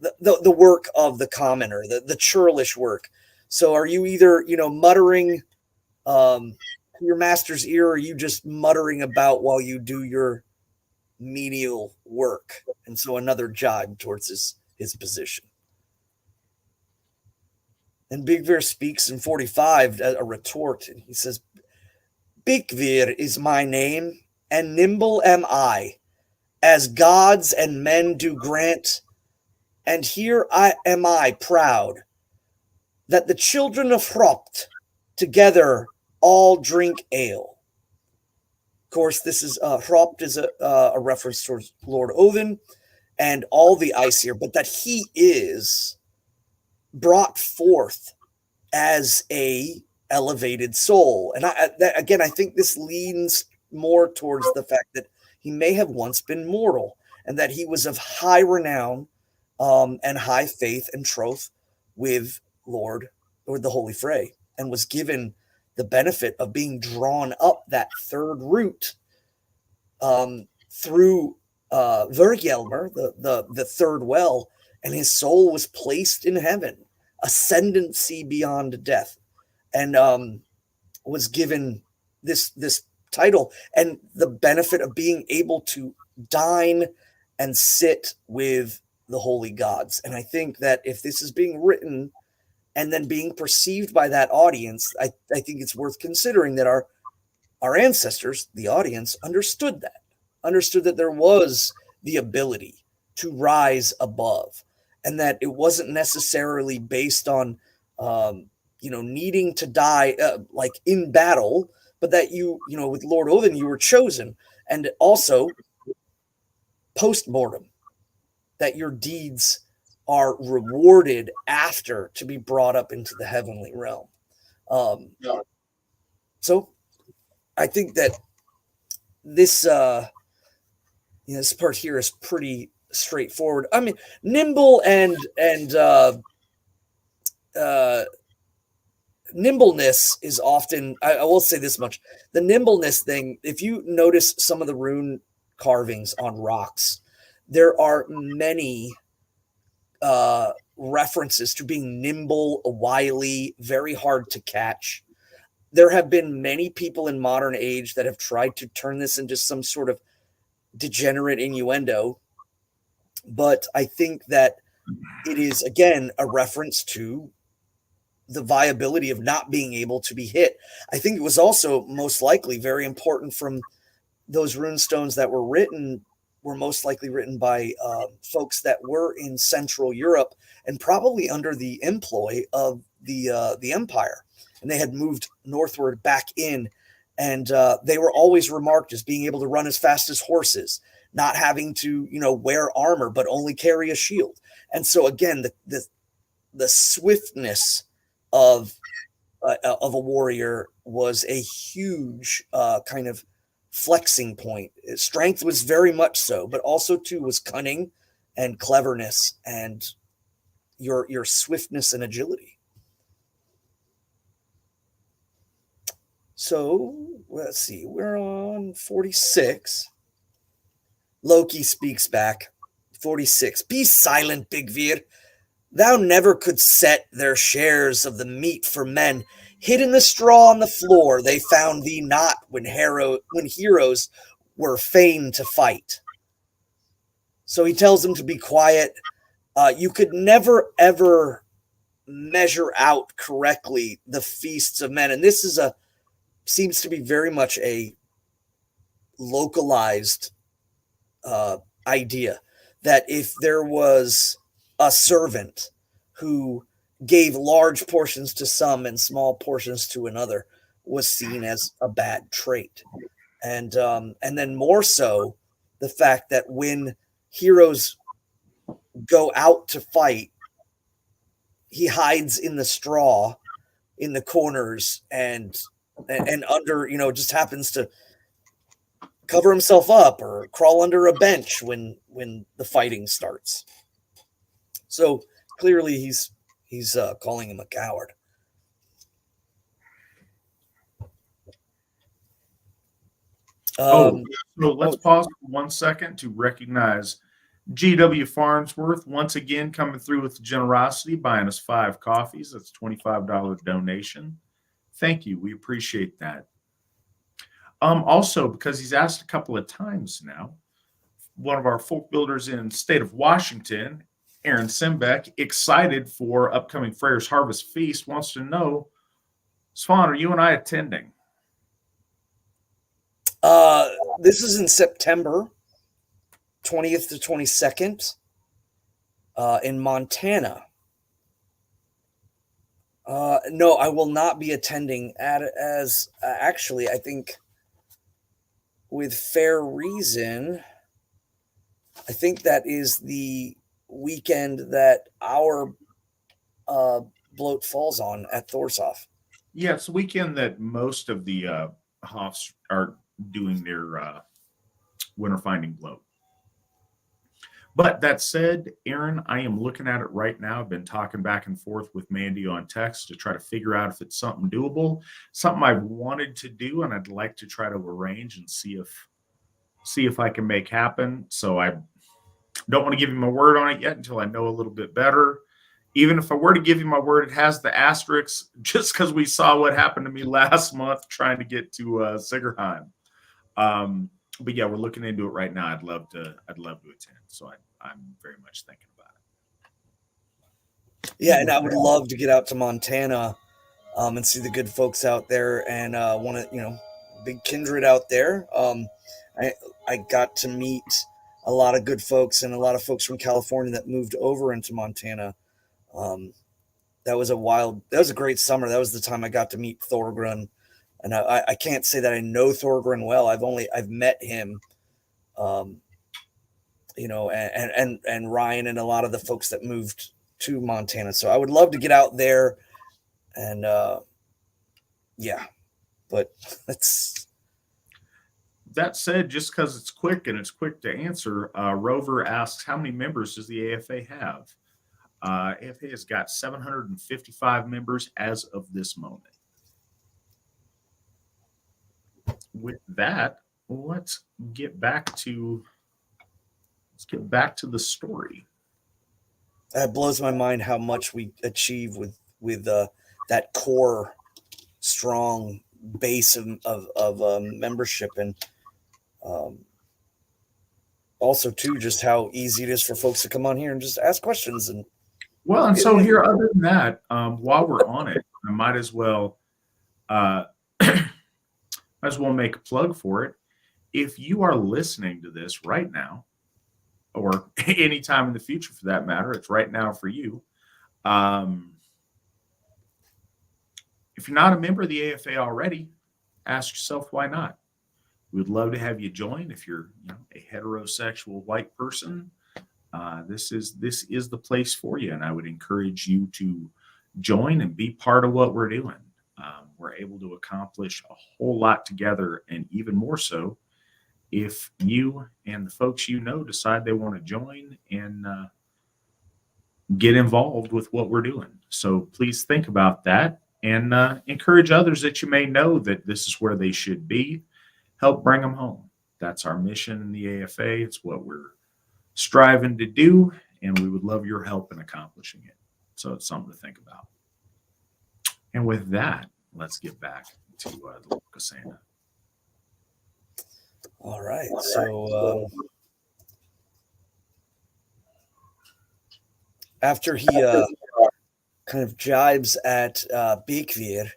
the work of the commoner, the churlish work. So are you either muttering your master's ear, or are you just muttering about while you do your menial work? And so another jibe towards his position. And Bigf speaks in 45 a retort, and he says, "Bigf is my name, and nimble am I, as gods and men do grant, and here am I proud, that the children of Uhop together all drink ale." Of course, this is Uhop is a reference towards Lord Odin and all the Aesir, but that he is brought forth as a elevated soul. And I think this leans more towards the fact that he may have once been mortal, and that he was of high renown and high faith and troth with the Holy Frey, and was given the benefit of being drawn up that third route through Vergelmer, the third well, and his soul was placed in heaven, ascendancy beyond death, and was given this title and the benefit of being able to dine and sit with the holy gods. And I think that if this is being written and then being perceived by that audience, I think it's worth considering that our ancestors, the audience, understood that there was the ability to rise above, and that it wasn't necessarily based on needing to die like in battle, but that with Lord Odin you were chosen, and also post-mortem, that your deeds are rewarded after to be brought up into the heavenly realm. So I think that this this part here is pretty straightforward. I mean, nimble and nimbleness is often, I will say this much, the nimbleness thing, if you notice some of the rune carvings on rocks, there are many references to being nimble, wily, very hard to catch. There have been many people in modern age that have tried to turn this into some sort of degenerate innuendo, but I think that it is, again, a reference to the viability of not being able to be hit. I think it was also most likely very important from those rune stones that were most likely written by folks that were in Central Europe and probably under the employ of the Empire, and they had moved northward back in, and they were always remarked as being able to run as fast as horses, not having to wear armor but only carry a shield. And so again, the swiftness of a warrior was a huge kind of flexing point. Strength was very much so, but also too was cunning and cleverness and your swiftness and agility. So let's see, we're on 46. Loki speaks back. 46. "Be silent, Bigf. Thou never couldst set their shares of the meat for men. hid in the straw on the floor, they found thee not when heroes were fain to fight. So he tells them to be quiet. You could never, ever measure out correctly the feasts of men. And this is seems to be very much a localized idea, that if there was a servant who gave large portions to some and small portions to another, was seen as a bad trait. And then more so the fact that when heroes go out to fight, he hides in the straw in the corners and under, just happens to cover himself up or crawl under a bench when the fighting starts. So clearly he's calling him a coward. So let's pause for 1 second to recognize GW Farnsworth once again coming through with generosity, buying us 5 coffees. That's a $25 donation. Thank you. We appreciate that. Also, because he's asked a couple of times now, one of our folk builders in the state of Washington, Aaron Simbeck, excited for upcoming Freyr's Harvest Feast, wants to know, Svan, are you and I attending? This is in September 20th to 22nd in Montana. No, I will not be attending actually, I think with fair reason, I think that is the weekend that our bloat falls on at Thorshoff. Yeah, it's the weekend that most of the Hoffs are doing their winter finding bloat. But that said, Aaron, I am looking at it right now. I've been talking back and forth with Mandy on text to try to figure out if it's something doable, something I've wanted to do, and I'd like to try to arrange and see if I can make happen. So I don't want to give you my word on it yet until I know a little bit better. Even if I were to give you my word, it has the asterisks just because we saw what happened to me last month trying to get to Sigerheim. But yeah, we're looking into it right now. I'd love to attend. So I'm very much thinking about it. Yeah, and I would love to get out to Montana and see the good folks out there, and want to, big kindred out there. I got to meet a lot of good folks and a lot of folks from California that moved over into Montana. That was a great summer. That was the time I got to meet Thorgrun. And I can't say that I know Thorgrun well. I've met him, and Ryan and a lot of the folks that moved to Montana. So I would love to get out there and, but that said, just because it's quick and it's quick to answer, Rover asks, how many members does the AFA have? AFA has got 755 members as of this moment. With that, let's get back to the story. That blows my mind how much we achieve with that core strong base of membership, and also too just how easy it is for folks to come on here and just ask questions. And so here, other than that, while we're on it, I might as well make a plug for it. If you are listening to this right now, or anytime in the future for that matter, it's right now for you. If you're not a member of the AFA already, ask yourself why not. We'd love to have you join. If you're a heterosexual white person, this is the place for you, and I would encourage you to join and be part of what we're doing. We're able to accomplish a whole lot together, and even more so if you and the folks decide they want to join and get involved with what we're doing. So please think about that and encourage others that you may know that this is where they should be. Help bring them home. That's our mission in the AFA. It's what we're striving to do, and we would love your help in accomplishing it. So it's something to think about. And with that, let's get back to the Lokasenna. All right. So after he kind of jibes at Bigf,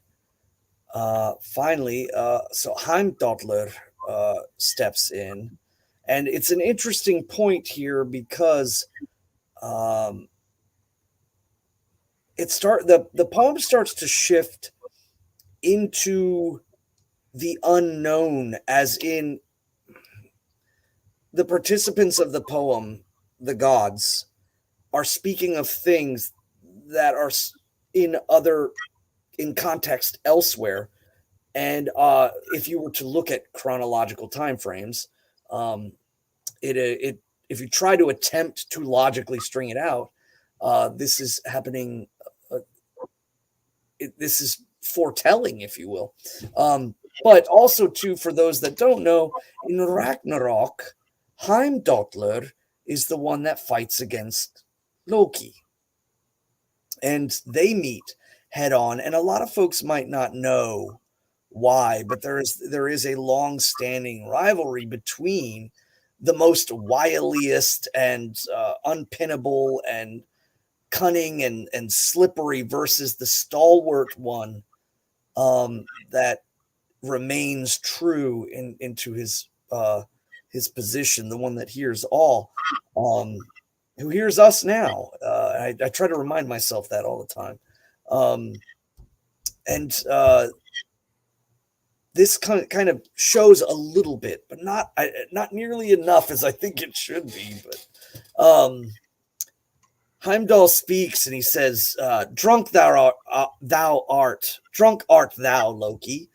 finally, so Heimdallr steps in, and it's an interesting point here because um, the poem starts to shift into the unknown, as in the participants of the poem, the gods, are speaking of things that are in context elsewhere. And if you were to look at chronological time frames, um, it if you try to attempt to logically string it out, this is happening. Uh, this is foretelling, if you will. But also, too, for those that don't know, in Ragnarok, Heimdallr is the one that fights against Loki, and they meet head on. And a lot of folks might not know why, but there is a long-standing rivalry between the most wiliest and unpinnable and cunning and slippery versus the stalwart one that remains true into his position, the one that hears all, who hears us now. I try to remind myself that all the time. And this kind of shows a little bit, but not nearly enough as I think it should be. But Heimdall speaks and he says, "Drunk thou art, drunk art thou, Loki,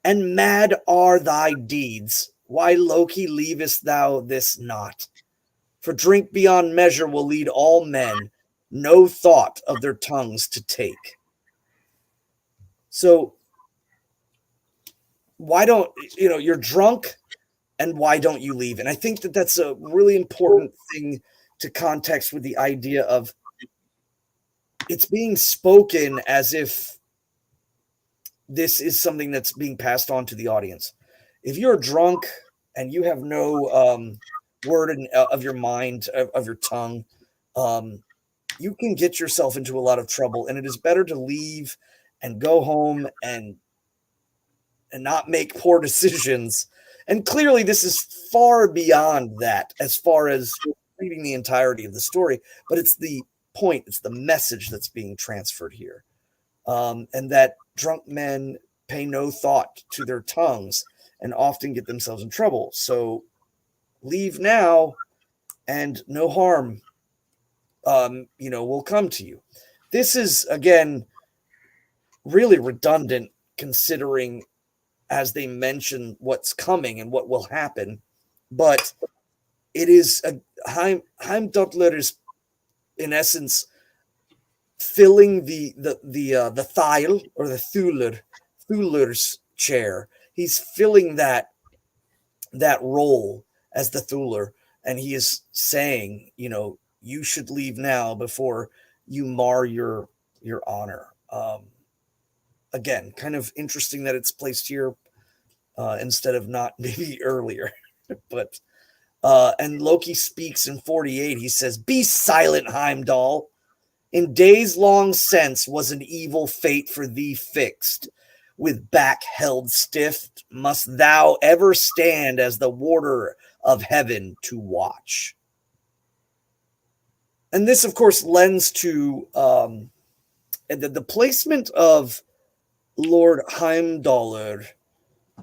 and mad are thy deeds. Why, Loki, leavest thou this not? For drink beyond measure will lead all men, no thought of their tongues to take." So why don't you're drunk, and why don't you leave? And I think that that's a really important thing to context with the idea of it's being spoken as if this is something that's being passed on to the audience. If you're drunk and you have no word of your mind, of your tongue, you can get yourself into a lot of trouble, and it is better to leave and go home and not make poor decisions. And clearly, this is far beyond that as far as reading the entirety of the story, but it's the point, it's the message that's being transferred here. And that drunk men pay no thought to their tongues and often get themselves in trouble. So leave now, and no harm, will come to you. This is, again, really redundant considering as they mention what's coming and what will happen. But it is Heimdallr is in essence filling the Thyle or the Thulur's chair. He's filling that role as the Thuler, and he is saying, you should leave now before you mar your honor. Again, kind of interesting that it's placed here instead of not maybe earlier. But and Loki speaks in 48. He says, "Be silent, Heimdall. In days long since was an evil fate for thee fixed. With back held stiff, must thou ever stand as the warder of heaven to watch." And this, of course, lends to the placement of Lord Heimdallr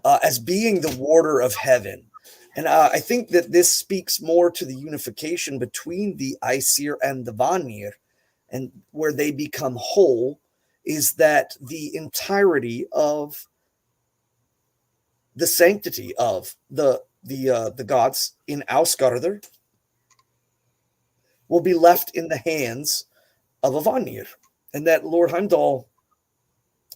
as being the warder of heaven. And I think that this speaks more to the unification between the Aesir and the Vanir, and where they become whole is that the entirety of the sanctity of the gods in Ausgarder will be left in the hands of a Vanir, and that Lord Heimdall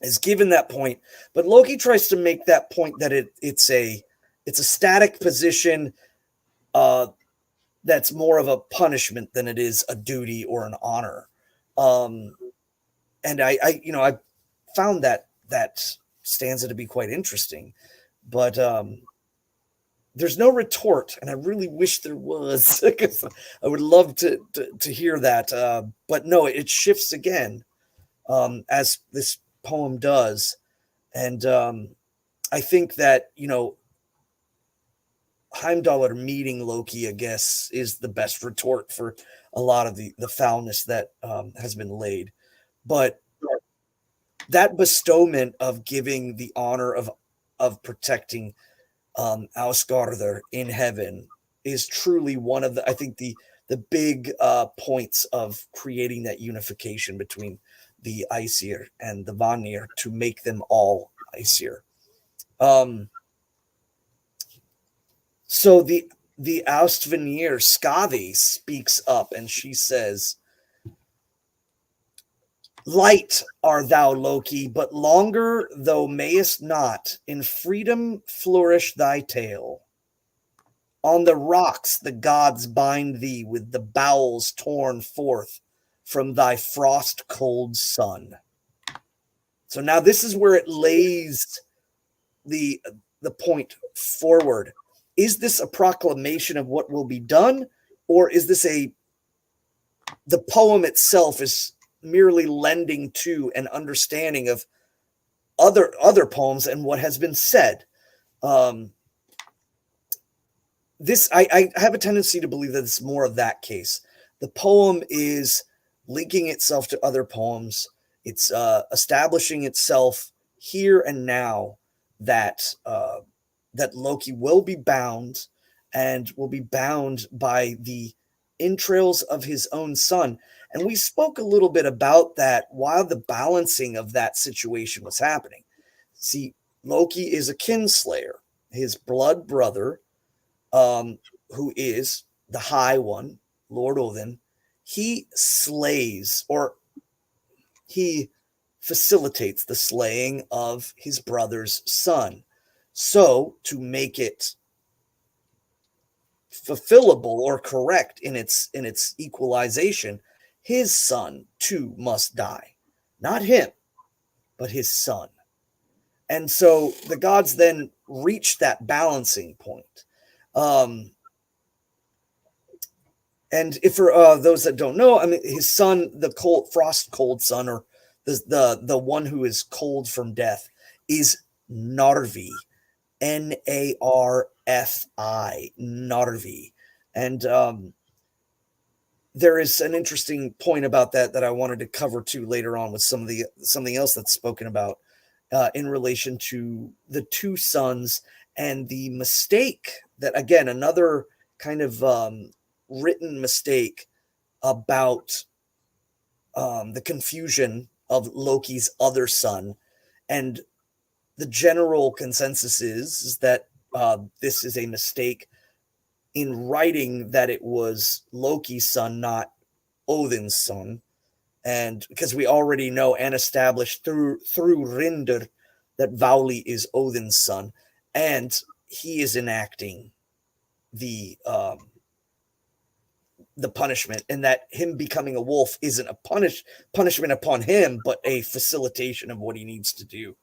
is given that point. But Loki tries to make that point that it's a static position that's more of a punishment than it is a duty or an honor. And I found that that stanza to be quite interesting. But there's no retort, and I really wish there was, because I would love to hear that. But no, it shifts again, as this poem does. And I think that, Heimdallr meeting Loki, I guess, is the best retort for a lot of the foulness that has been laid. But that bestowment of giving the honor of protecting Ausgarder in heaven is truly one of I think the big points of creating that unification between the Aesir and the Vanir to make them all Aesir. So the Austvanir Skathi speaks up, and she says, "Light are thou, Loki, but longer thou mayest not in freedom flourish thy tail. On the rocks the gods bind thee with the bowels torn forth from thy frost cold sun." So now this is where it lays the point forward. Is this a proclamation of what will be done, or is this the poem itself is merely lending to an understanding of other poems and what has been said? This I have a tendency to believe that it's more of that case. The poem is linking itself to other poems. It's establishing itself here and now that that Loki will be bound, and will be bound by the entrails of his own son. And we spoke a little bit about that while the balancing of that situation was happening. See, Loki is a kinslayer. His blood brother, who is the High One, Lord Odin, he slays, or he facilitates the slaying of his brother's son. So, to make it fulfillable or correct in its equalization, his son too must die. Not him, but his son. And so the gods then reach that balancing point. And if for those that don't know, I mean, his son, the frost cold son, or the one who is cold from death, is Narvi, Narfi, Narvi. And there is an interesting point about that I wanted to cover too later on with something else that's spoken about in relation to the two sons and the mistake that, again, another kind of written mistake about the confusion of Loki's other son. And the general consensus is that this is a mistake in writing that it was Loki's son, not Odin's son. And because we already know and established through Rindr that Vauli is Odin's son, and he is enacting the punishment, and that him becoming a wolf isn't a punishment upon him, but a facilitation of what he needs to do.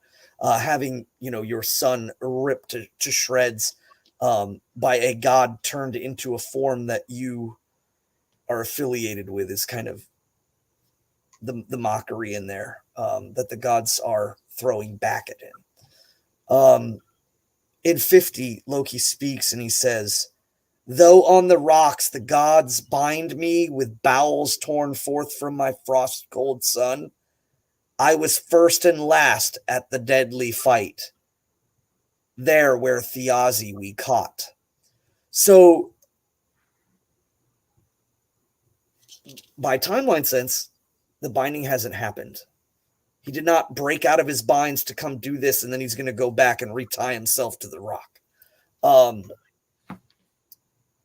Having your son ripped to shreds by a god turned into a form that you are affiliated with is kind of the mockery in there that the gods are throwing back at him. In 50, Loki speaks and he says, "Though on the rocks the gods bind me with bowels torn forth from my frost cold son, I was first and last at the deadly fight, there where Thiazi we caught." So, by timeline sense, the binding hasn't happened. He did not break out of his binds to come do this, and then he's going to go back and retie himself to the rock.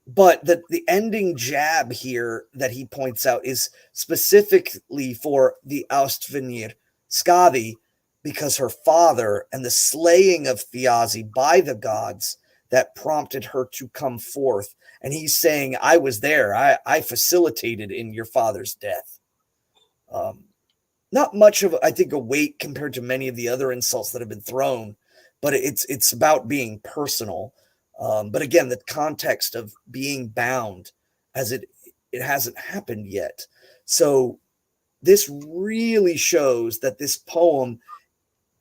But the ending jab here that he points out is specifically for the Austvanir Skathi, because her father and the slaying of Thiazi by the gods that prompted her to come forth. And he's saying, I was there. I facilitated in your father's death. not much of, I think, a weight compared to many of the other insults that have been thrown, but it's about being personal. But again, the context of being bound, as it hasn't happened yet. So this really shows that this poem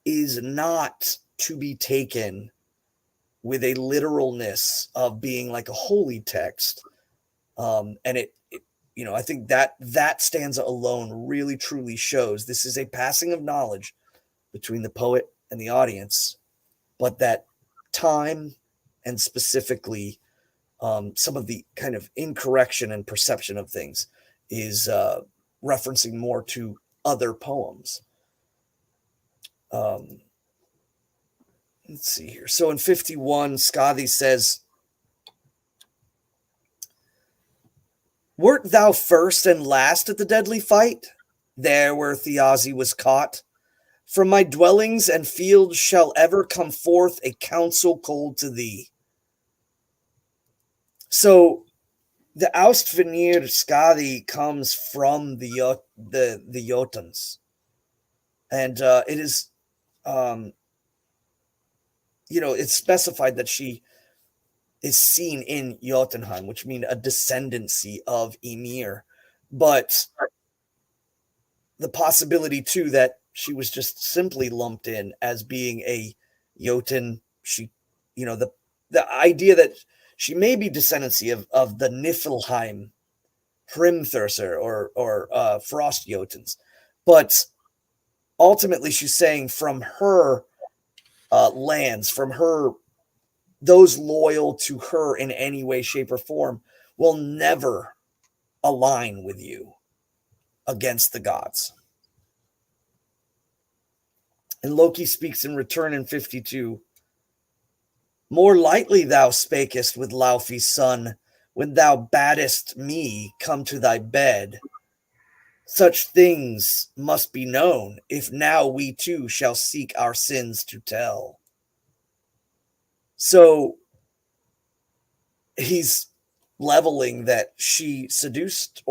is not to be taken with a literalness of being like a holy text. And I think that stanza alone really truly shows this is a passing of knowledge between the poet and the audience, but that time and specifically some of the kind of incorrection and perception of things is referencing more to other poems. Let's see here. So in 51, Skadi says, "Wert thou first and last at the deadly fight, there where Thiazi was caught? From my dwellings and fields shall ever come forth a counsel cold to thee." So the Austvenir Skadi comes from the Jotuns, and it is, it's specified that she is seen in Jotunheim, which means a descendancy of Ymir, but the possibility too that she was just simply lumped in as being a Jotun. She, the idea that she may be descendancy of the Niflheim Hrimthurser or Frost Jotuns, but ultimately she's saying from her lands, from her, those loyal to her in any way, shape, or form will never align with you against the gods. And Loki speaks in return in 52. "More lightly thou spakest with Laufey's son when thou badest me come to thy bed. Such things must be known, if now we too shall seek our sins to tell." So he's leveling that she seduced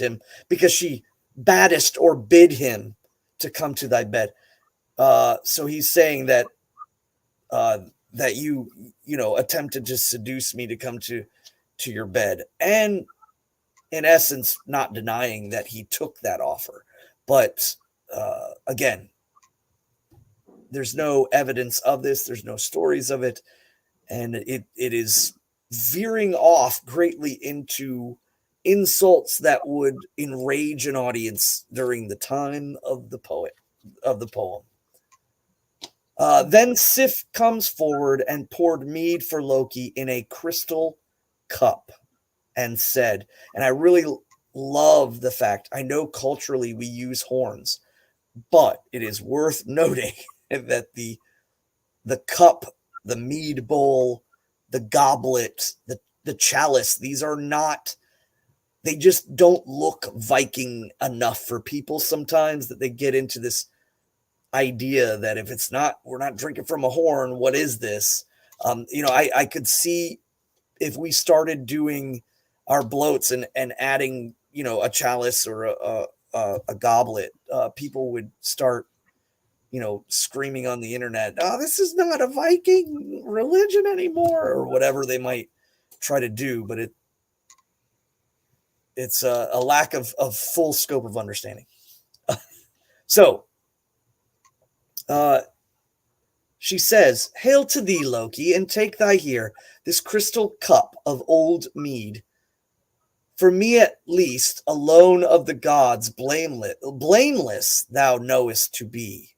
him because she baddest or bid him to come to thy bed. So he's saying that that you attempted to seduce me to come to your bed, and in essence not denying that he took that offer. But again, there's no evidence of this, there's no stories of it, and it is veering off greatly into insults that would enrage an audience during the time of the poem. Then Sif comes forward and poured mead for Loki in a crystal cup and said, and I really love the fact, I know culturally we use horns, but it is worth noting that the cup, the mead bowl, the goblet, the chalice, these are not, they just don't look Viking enough for people sometimes, that they get into this idea that if it's not, we're not drinking from a horn, what is this? I could see if we started doing our bloats and adding, a chalice or a goblet, people would start, screaming on the internet, "Oh, this is not a Viking religion anymore," or whatever they might try to do. But it's a lack of full scope of understanding. So she says, "Hail to thee, Loki, and take thy here this crystal cup of old mead. For me at least, alone of the gods, blameless thou knowest to be."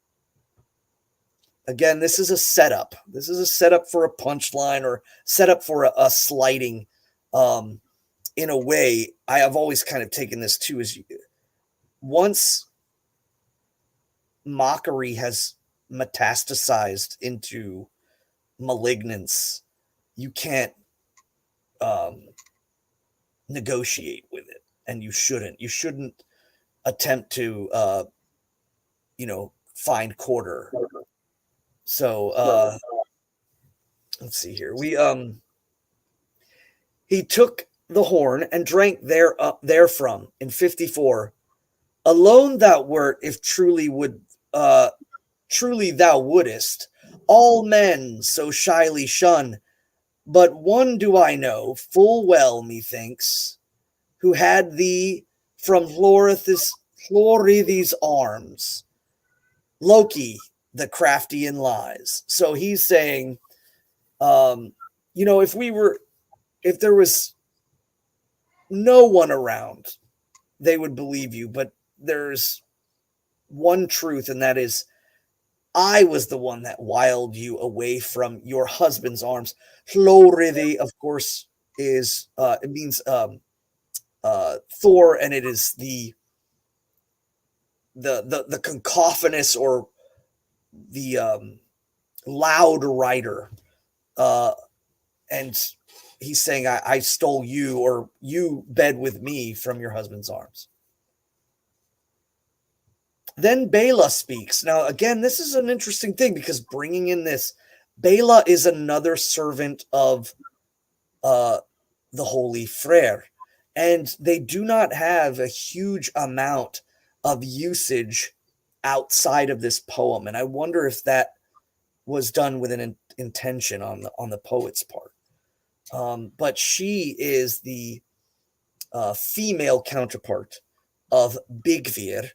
Again, this is a setup. This is a setup for a punchline, or setup for a slighting. In a way, I have always kind of taken this too, as once mockery has metastasized into malignance, you can't negotiate with it, and you shouldn't attempt to find quarter. So let's see here. He took the horn and drank therefrom in 54 Alone thou wert, if truly thou wouldest. All men so shyly shun, but one do I know full well, methinks, who had thee from Hlorith's arms. Loki, the crafty in lies. So he's saying, if there was no one around, they would believe you. But there's one truth, and that is, I was the one that wiled you away from your husband's arms. Hloridi, of course, is it means Thor, and it is the cacophonous or the loud writer, and he's saying, I stole you, or you bed with me from your husband's arms. Then Bela speaks. Now, again, this is an interesting thing, because bringing in this, Bela is another servant of the Holy Frere, and they do not have a huge amount of usage outside of this poem. And I wonder if that was done with an intention on the poet's part. But she is the female counterpart of Bigf,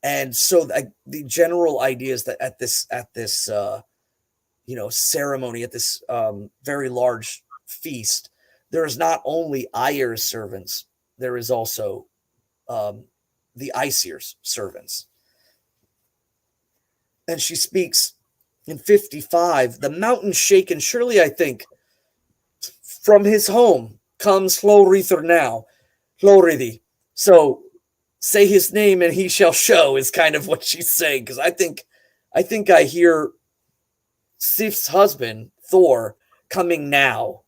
and so the general idea is that at this ceremony, at this very large feast, there is not only Ayr's servants, there is also the Aesir's servants. And she speaks in 55, the mountain shaken, surely I think, from his home comes Hlorithr now, Hloridi. So say his name and he shall show is kind of what she's saying, because I think I hear Sif's husband, Thor, coming now.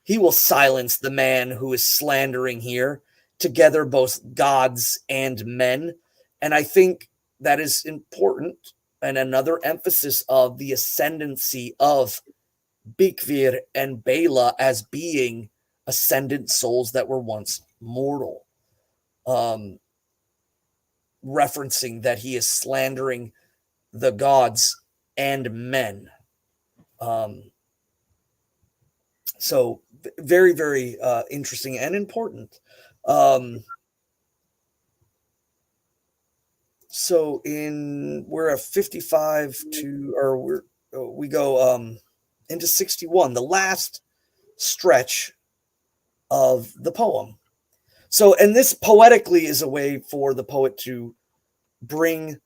He will silence the man who is slandering here, together both gods and men. And I think that is important, and another emphasis of the ascendancy of Bigf and Bela as being ascendant souls that were once mortal. Referencing that he is slandering the gods and men. So very, very interesting and important. So we're at 55 we go into 61, the last stretch of the poem. So, and this poetically is a way for the poet to bring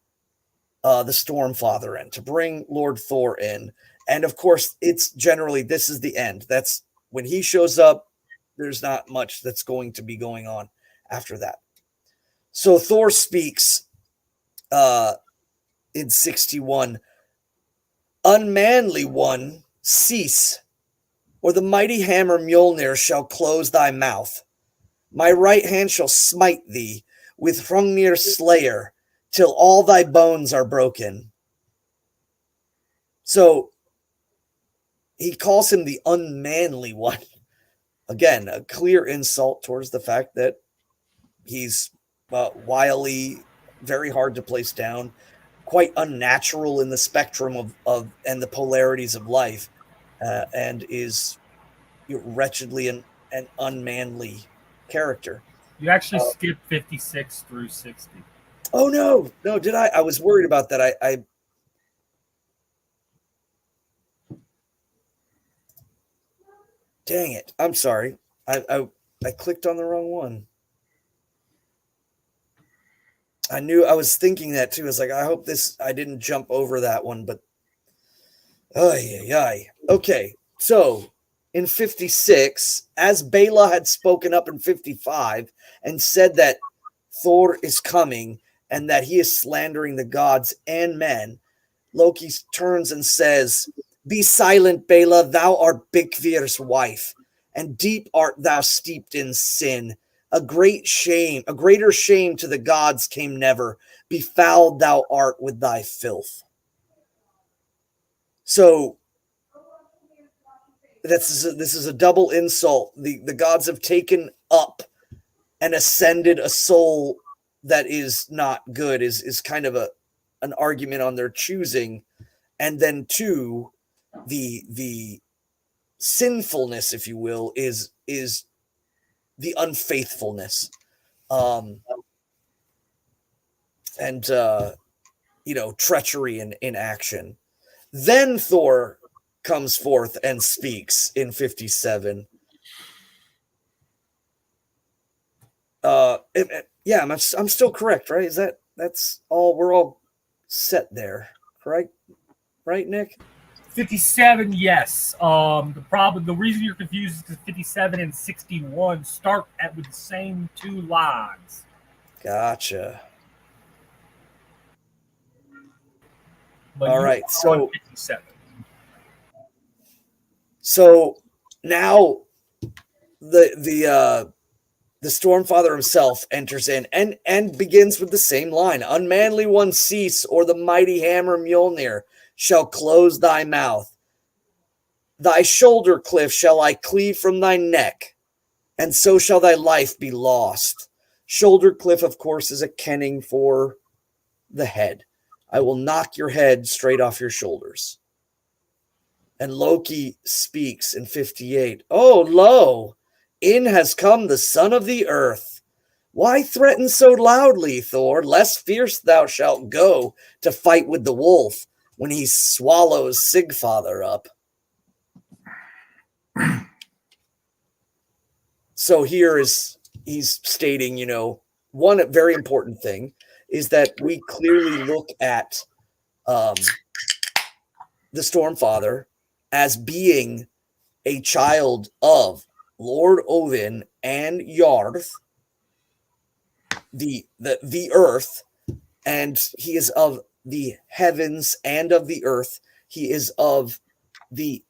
the Stormfather in, to bring Lord Thor in. And of course, it's generally, this is the end. That's when he shows up. There's not much that's going to be going on after that. So Thor speaks in 61, unmanly one, cease, or the mighty hammer Mjolnir shall close thy mouth. My right hand shall smite thee with Hrungnir's slayer till all thy bones are broken. So he calls him the unmanly one. Again, a clear insult towards the fact that he's wily, very hard to place down, quite unnatural in the spectrum of and the polarities of life, and is wretchedly an unmanly character. You actually skipped 56 through 60. Oh no, did I? I was worried about that. I dang it. I'm sorry. I clicked on the wrong one. I knew, I was thinking that too. I was like, I hope I didn't jump over that one, but okay. So in 56, as Bela had spoken up in 55 and said that Thor is coming and that he is slandering the gods and men, Loki turns and says, be silent, Bela, thou art Bigvir's wife, and deep art thou steeped in sin. A greater shame to the gods came never. Befouled thou art with thy filth. So this is a double insult. The gods have taken up and ascended a soul that is not good is kind of an argument on their choosing. And then two, the sinfulness, if you will, is the unfaithfulness. And treachery in action. Then Thor comes forth and speaks in 57. Yeah, I'm still correct, right? That's all? We're all set there, right? Right, Nick? 57, yes. The reason you're confused is because 57 and 61 start with the same two lines. Gotcha. But all right, so 57. So now the Stormfather himself enters in and begins with the same line: "Unmanly one cease, or the mighty hammer Mjolnir shall close thy mouth. Thy shoulder cliff shall I cleave from thy neck, and so shall thy life be lost." Shoulder cliff, of course, is a kenning for the head. I will knock your head straight off your shoulders. And Loki speaks in 58. "Oh, lo, in has come the son of the earth. Why threaten so loudly, Thor? Less fierce thou shalt go to fight with the wolf when he swallows Sigfather up." So here he's stating, one very important thing is that we clearly look at the Stormfather as being a child of Lord Odin and Yarth, the earth, and he is of the heavens and of the earth. He is of the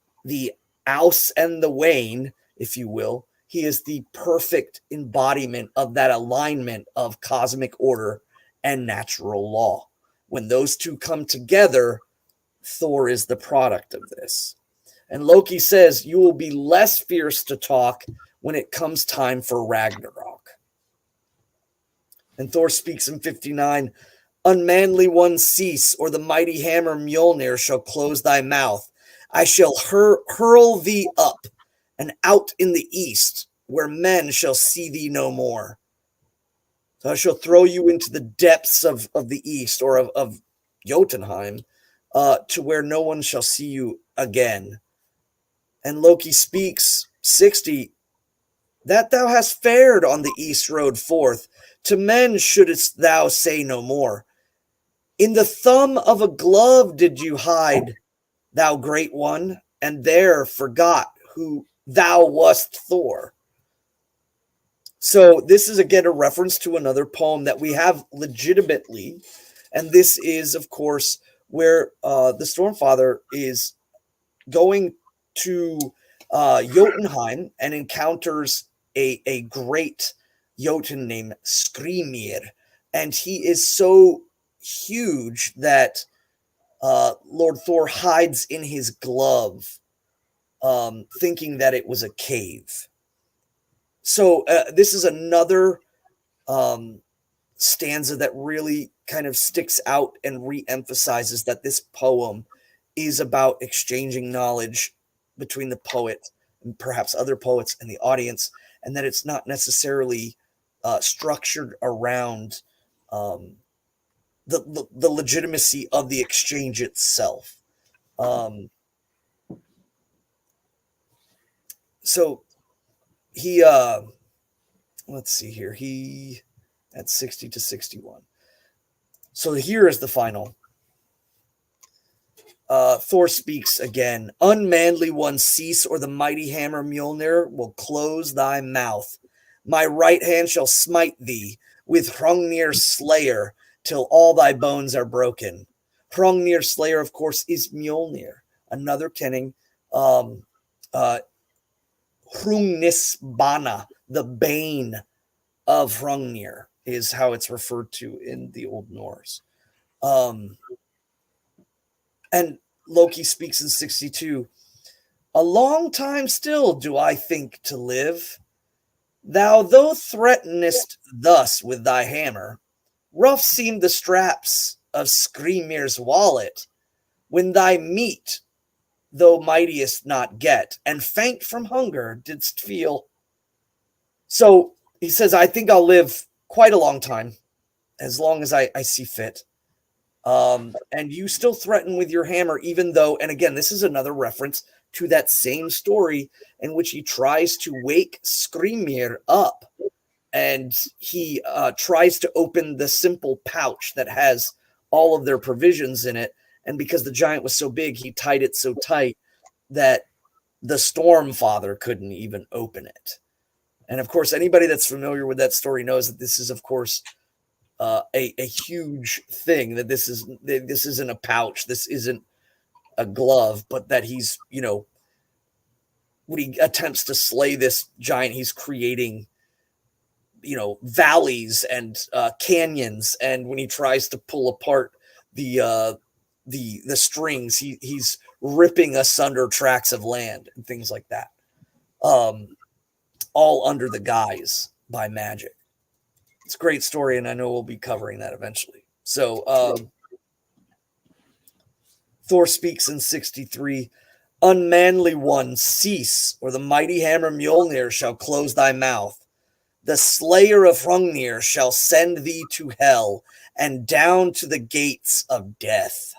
Aus and the Wane, if you will. He is the perfect embodiment of that alignment of cosmic order and natural law. When those two come together, Thor is the product of this. And Loki says, "You will be less fierce to talk when it comes time for Ragnarok." And Thor speaks in 59, "Unmanly one cease, or the mighty hammer Mjolnir shall close thy mouth. I shall hurl thee up and out in the east, where men shall see thee no more. So I shall throw you into the depths of the east, or of Jotunheim, to where no one shall see you again." And Loki speaks 60, "That thou hast fared on the east road forth, to men shouldest thou say no more. In the thumb of a glove did you hide, thou great one, and there forgot who thou wast, Thor." So this is again a reference to another poem that we have legitimately, and this is, of course, where the Stormfather is going to Jotunheim and encounters a great Jotun named Skrimir, and he is so huge that Lord Thor hides in his glove, thinking that it was a cave. So this is another stanza that really kind of sticks out and re-emphasizes that this poem is about exchanging knowledge between the poet and perhaps other poets and the audience, and that it's not necessarily structured around the legitimacy of the exchange itself. So he let's see here, he at 60 to 61. So here is the final. Thor speaks again. "Unmanly one cease, or the mighty hammer Mjolnir will close thy mouth. My right hand shall smite thee with Hrungnir's slayer till all thy bones are broken." Hrungnir's slayer, of course, is Mjolnir. Another kenning, Hrungnisbana, the bane of Hrungnir, is how it's referred to in the Old Norse. And Loki speaks in 62. "A long time still do I think to live. Thou, though threatenest thus with thy hammer, rough seemed the straps of Skrymir's wallet, when thy meat, though mightiest not get, and faint from hunger didst feel. So he says, I think I'll live quite a long time, as long as I see fit. And you still threaten with your hammer, even though, and again, this is another reference to that same story in which he tries to wake Skrymir up, and he tries to open the simple pouch that has all of their provisions in it. And because the giant was so big, he tied it so tight that the Storm Father couldn't even open it. And of course, anybody that's familiar with that story knows that this is, of course, a huge thing, that this isn't a pouch, this isn't a glove, but that he's, when he attempts to slay this giant, he's creating, valleys and canyons, and when he tries to pull apart the strings, he's ripping asunder tracts of land and things like that, all under the guise by magic. It's a great story, and I know we'll be covering that eventually. So Thor speaks in 63, unmanly one, cease, or the mighty hammer Mjolnir shall close thy mouth. The slayer of Hrungnir shall send thee to hell and down to the gates of death.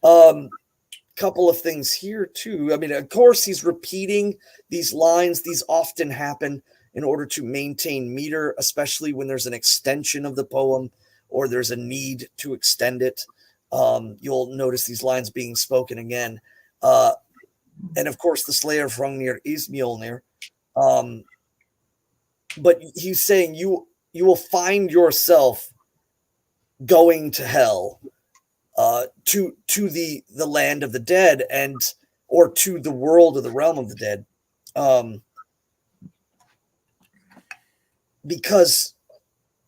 Couple of things here too. I mean, of course, he's repeating these lines. These often happen in order to maintain meter, especially when there's an extension of the poem or there's a need to extend it. You'll notice these lines being spoken again. And of course, the slayer of Hrungnir is Mjolnir. But he's saying you will find yourself going to hell, to the land of the dead, or to the world of the realm of the dead, because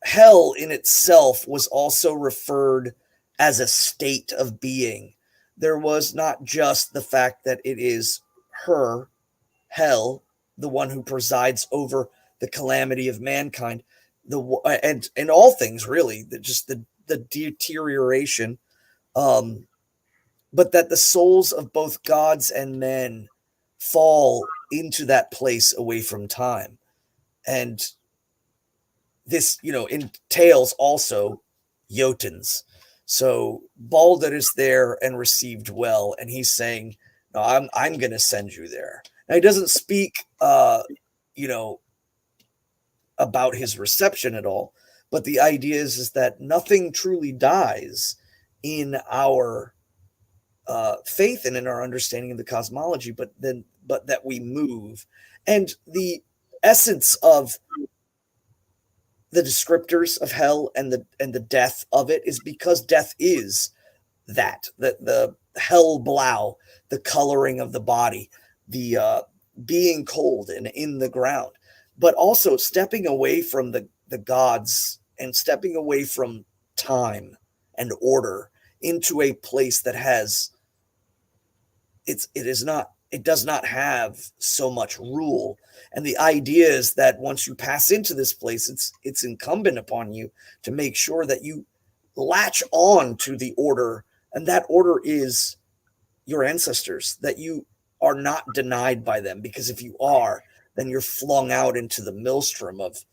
hell in itself was also referred as a state of being. There was not just the fact that it is her, hell, the one who presides over the calamity of mankind, and all things really, just the deterioration, but that the souls of both gods and men fall into that place away from time. And this, entails also Jotuns. So Balder is there and received well, and he's saying, no, I'm going to send you there. Now, he doesn't speak, about his reception at all, but the idea is that nothing truly dies in our faith and in our understanding of the cosmology, but that we move. And the essence of the descriptors of hell and the death of it is because death is that the hell blau, the coloring of the body, the being cold and in the ground, but also stepping away from the gods and stepping away from time and order into a place that has it does not have so much rule. And the idea is that once you pass into this place, it's incumbent upon you to make sure that you latch on to the order, and that order is your ancestors, that you are not denied by them, because if you are, then you're flung out into the maelstrom of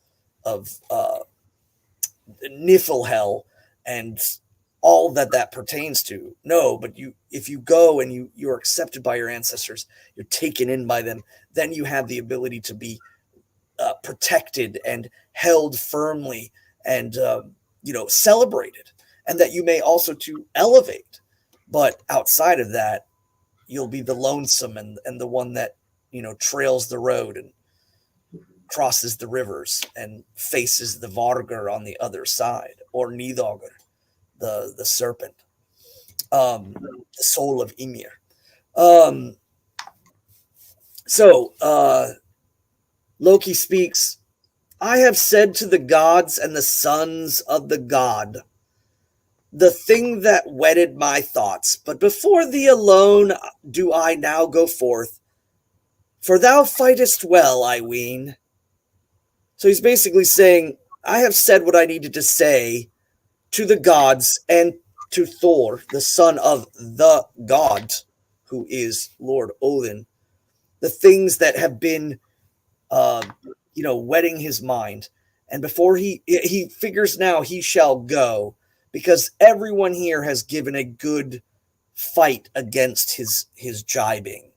Niflhel and all that pertains to. No, but if you go and you're accepted by your ancestors, you're taken in by them, then you have the ability to be protected and held firmly and celebrated, and that you may also to elevate. But outside of that, you'll be the lonesome and the one that trails the road and crosses the rivers and faces the Vargur on the other side, or Nidogr, the serpent, the soul of Ymir. So Loki speaks, I have said to the gods and the sons of the god, the thing that whetted my thoughts, but before thee alone do I now go forth, for thou fightest well, I ween. So he's basically saying, I have said what I needed to say to the gods and to Thor, the son of the god, who is Lord Odin, the things that have been, wetting his mind. And before he figures now he shall go, because everyone here has given a good fight against his jibing.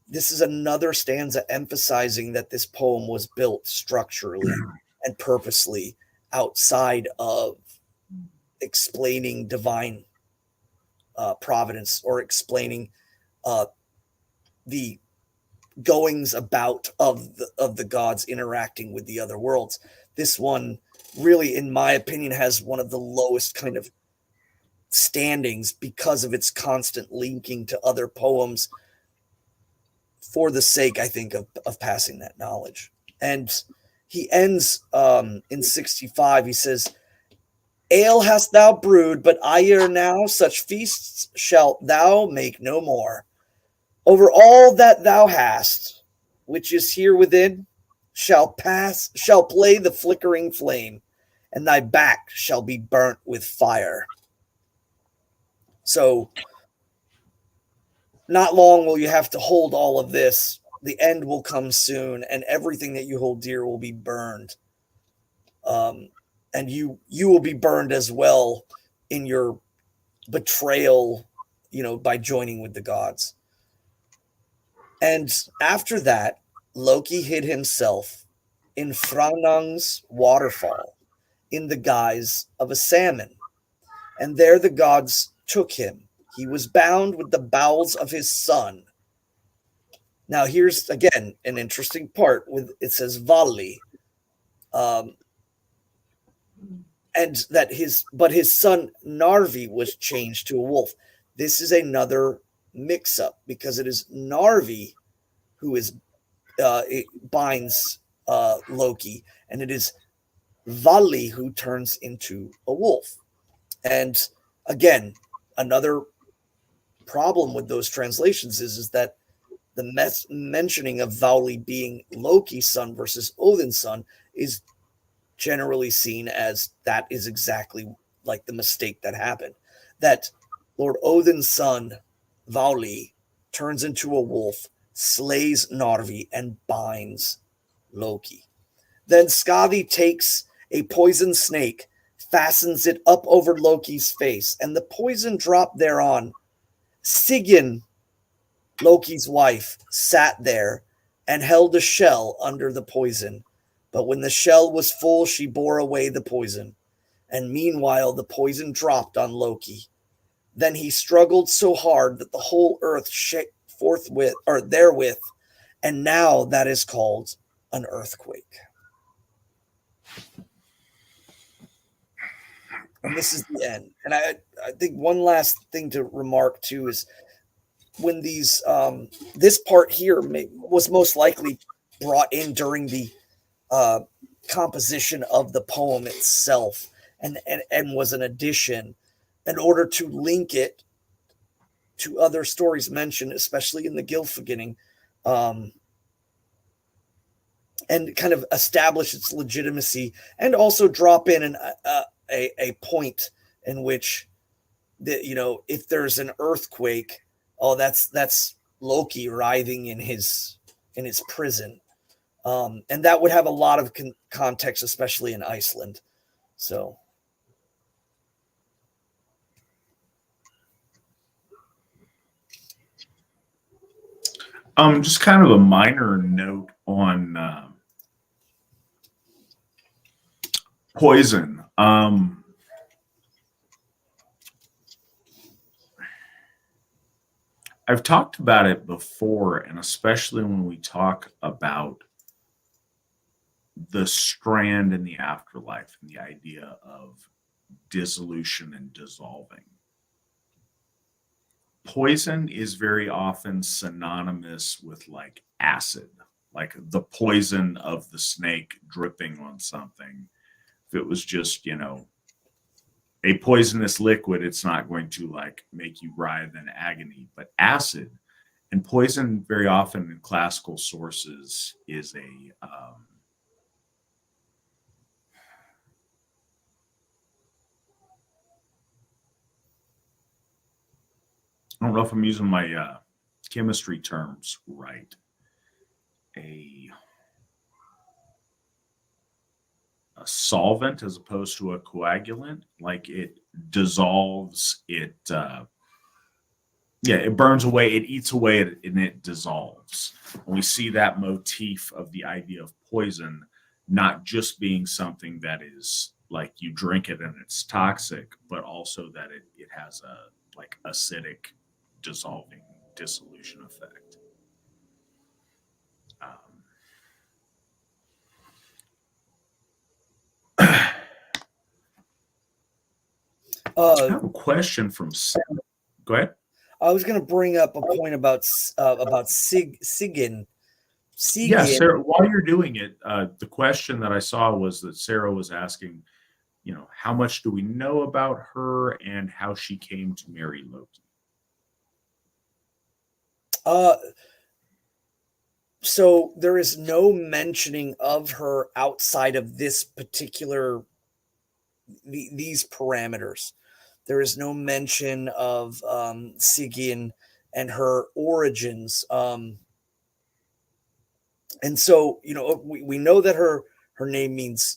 This is another stanza emphasizing that this poem was built structurally and purposely outside of explaining divine providence or explaining the goings about of the gods interacting with the other worlds. This one really, in my opinion, has one of the lowest kind of standings because of its constant linking to other poems for the sake, I think, of passing that knowledge. And he ends in 65. He says, ale hast thou brewed, but ere now such feasts shalt thou make no more. Over all that thou hast, which is here within, shall play the flickering flame, and thy back shall be burnt with fire. So, not long will you have to hold all of this. The end will come soon, and everything that you hold dear will be burned. And you will be burned as well in your betrayal, by joining with the gods. And after that, Loki hid himself in Franang's waterfall in the guise of a salmon. And there the gods took him. He was bound with the bowels of his son. Now here's again an interesting part with it says Vali. And that his son Narvi was changed to a wolf. This is another mix-up because it is Narvi who it binds Loki, and it is Vali who turns into a wolf. And again, another problem with those translations is that the mentioning of Vali being Loki's son versus Odin's son is generally seen as that is exactly like the mistake that happened. That Lord Odin's son, Vali, turns into a wolf, slays Narvi, and binds Loki. Then Skadi takes a poison snake, fastens it up over Loki's face, and the poison dropped thereon. Sigyn, Loki's wife, sat there and held a shell under the poison. But when the shell was full, she bore away the poison. And meanwhile, the poison dropped on Loki. Then he struggled so hard that the whole earth shook therewith, and now that is called an earthquake. And this is the end. And I think one last thing to remark too is when these this part here was most likely brought in during the composition of the poem itself, and was an addition in order to link it to other stories mentioned, especially in the Gylfaginning, and kind of establish its legitimacy, and also drop in a point in which if there's an earthquake, that's Loki writhing in his prison. And that would have a lot of context, especially in Iceland. So, just kind of a minor note on poison. I've talked about it before, and especially when we talk about the strand in the afterlife and the idea of dissolution and dissolving. Poison is very often synonymous with like acid, like the poison of the snake dripping on something. If it was just, a poisonous liquid, it's not going to like make you writhe in agony. But acid and poison very often in classical sources is don't know if I'm using my chemistry terms right. A solvent as opposed to a coagulant, like it dissolves, it burns away, it eats away, and it dissolves. And we see that motif of the idea of poison not just being something that is like you drink it and it's toxic, but also that it has a like acidic dissolving dissolution effect. I have a question from Sam. Go ahead. I was going to bring up a point about Sigyn. Yeah, Sarah, while you're doing it, the question that I saw was that Sarah was asking, how much do we know about her and how she came to marry Loki? So there is no mentioning of her outside of this particular these parameters. There is no mention of Sigyn and her origins. And so, we know that her name means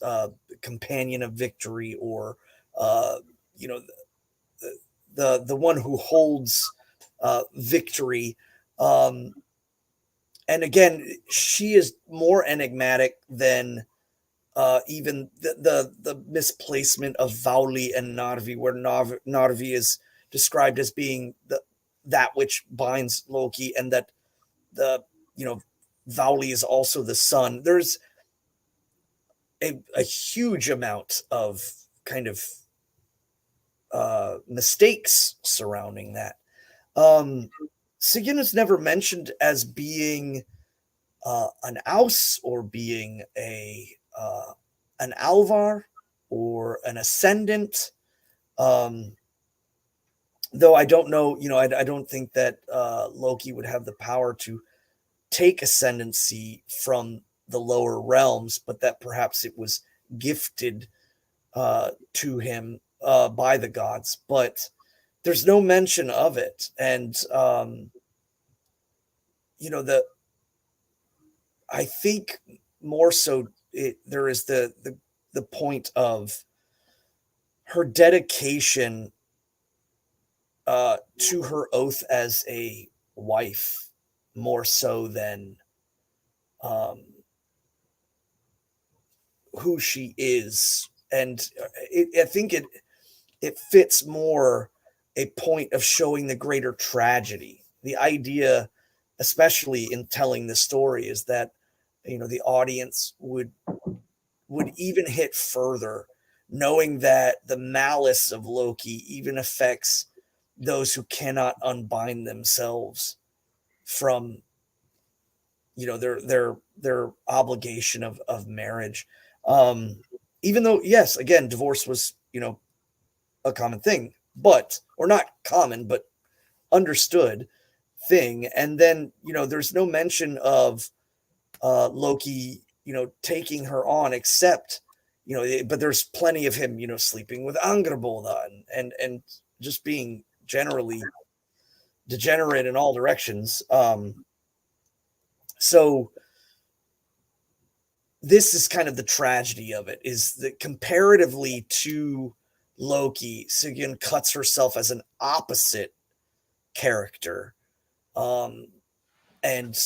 companion of victory, or the one who holds victory. And again, she is more enigmatic than even the misplacement of Vauli and Narvi, where Narvi is described as being that which binds Loki, and that Vauli is also the sun. There's a huge amount of kind of mistakes surrounding that. Sigyn is never mentioned as being an Aus, or being an Alvar, or an Ascendant. Though I don't know, I don't think that Loki would have the power to take ascendancy from the lower realms, but that perhaps it was gifted to him by the gods. But there's no mention of it, and I think more so there is the point of her dedication to her oath as a wife, more so than who she is. And I think it fits more a point of showing the greater tragedy. The idea, especially in telling the story, is that the audience would even hit further, knowing that the malice of Loki even affects those who cannot unbind themselves from their obligation of marriage. Even though, yes, again, divorce was a common thing, or not common, but understood thing. And then there's no mention of Loki taking her on, except but there's plenty of him sleeping with Angrboda and just being generally degenerate in all directions. So this is kind of the tragedy of it, is that comparatively to Loki, Sigyn cuts herself as an opposite character. And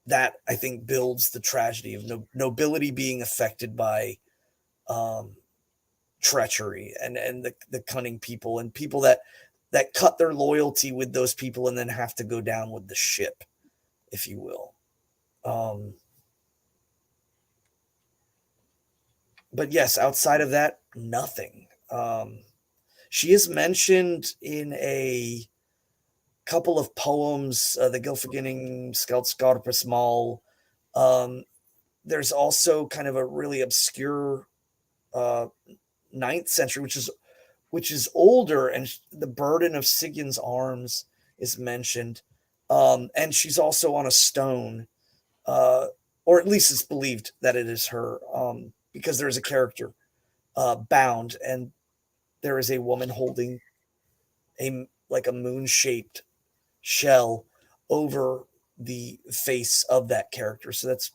that, I think, builds the tragedy of nobility being affected by treachery and the cunning people, and people that cut their loyalty with those people and then have to go down with the ship, if you will. But yes, outside of that, nothing. She is mentioned in a couple of poems, the Gylfaginning Skarpus Mal. There's also kind of a really obscure 9th century, which is older, and the burden of Sigyn's arms is mentioned. And she's also on a stone, or at least it's believed that it is her, because there's a character bound, and there is a woman holding a moon-shaped shell over the face of that character. So that's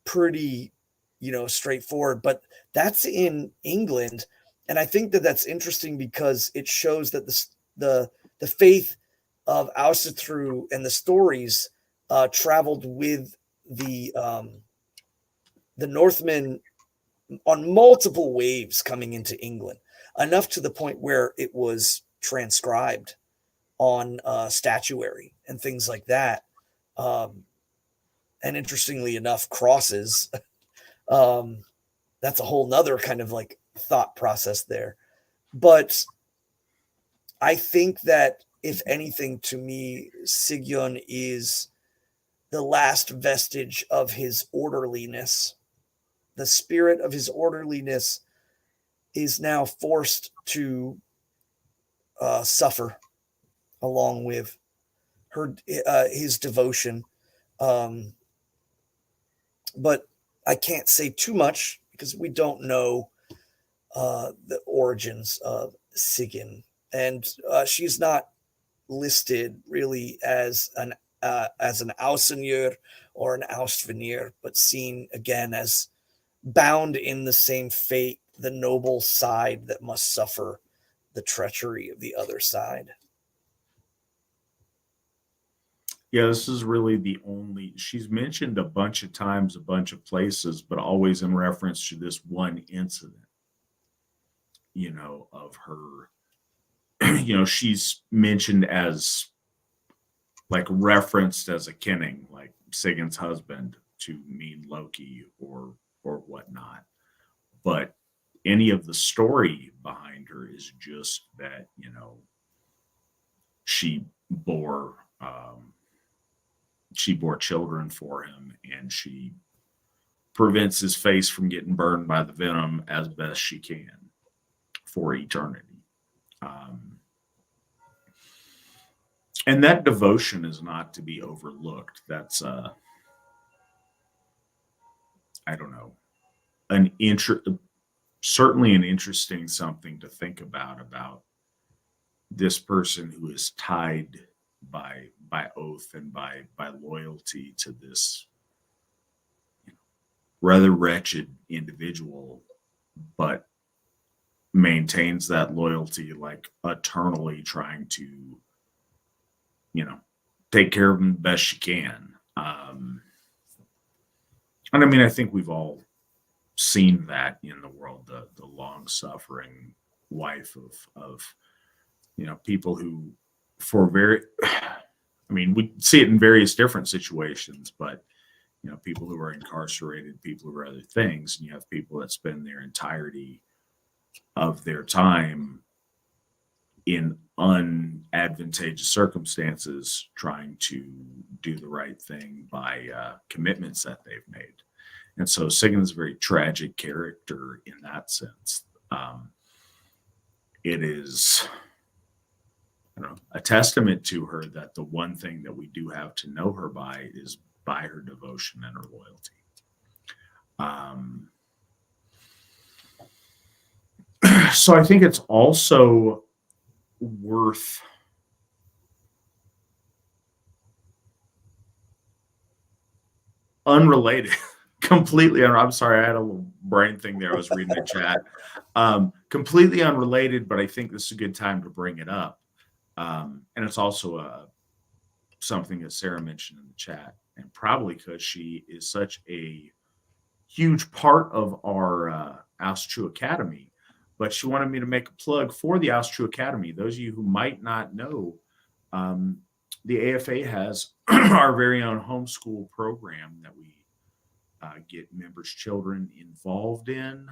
pretty, straightforward. But that's in England, and I think that that's interesting because it shows that the faith of Asatru and the stories traveled with the Northmen on multiple waves coming into England, enough to the point where it was transcribed on statuary and things like that. And interestingly enough, crosses. That's a whole nother kind of like thought process there. But I think that if anything, to me, Sigyn is the last vestige of his orderliness. The spirit of his orderliness is now forced to suffer along with his devotion. But I can't say too much because we don't know the origins of Sigyn, and she's not listed really as an Ausenjör or an Austvenir, but seen again as bound in the same fate, the noble side that must suffer the treachery of the other side. Yeah, this is really the only, she's mentioned a bunch of times, a bunch of places, but always in reference to this one incident, of her, she's mentioned as like referenced as a kinning, like Sigyn's husband to mean Loki or whatnot. But any of the story behind her is just that, she bore children for him, and she prevents his face from getting burned by the venom as best she can for eternity. And that devotion is not to be overlooked. That's I don't know, certainly an interesting something to think about this person who is tied by oath and by loyalty to this rather wretched individual, but maintains that loyalty like eternally, trying to take care of them the best she can. And I mean, I think we've all seen that in the world, the long suffering wife of people who, for very, I mean, we see it in various different situations, but people who are incarcerated, people who are other things, and you have people that spend their entirety of their time in unadvantageous circumstances trying to do the right thing by commitments that they've made. And so Sigyn is a very tragic character in that sense. It is, a testament to her that the one thing that we do have to know her by is by her devotion and her loyalty. So I think it's also worth unrelated, completely. I'm sorry, I had a little brain thing there. I was reading the chat. Completely unrelated, but I think this is a good time to bring it up. And it's also something that Sarah mentioned in the chat, and probably because she is such a huge part of our Asatru Academy. But she wanted me to make a plug for the Asatru Academy. Those of you who might not know, the AFA has our very own homeschool program that we get members' children involved in.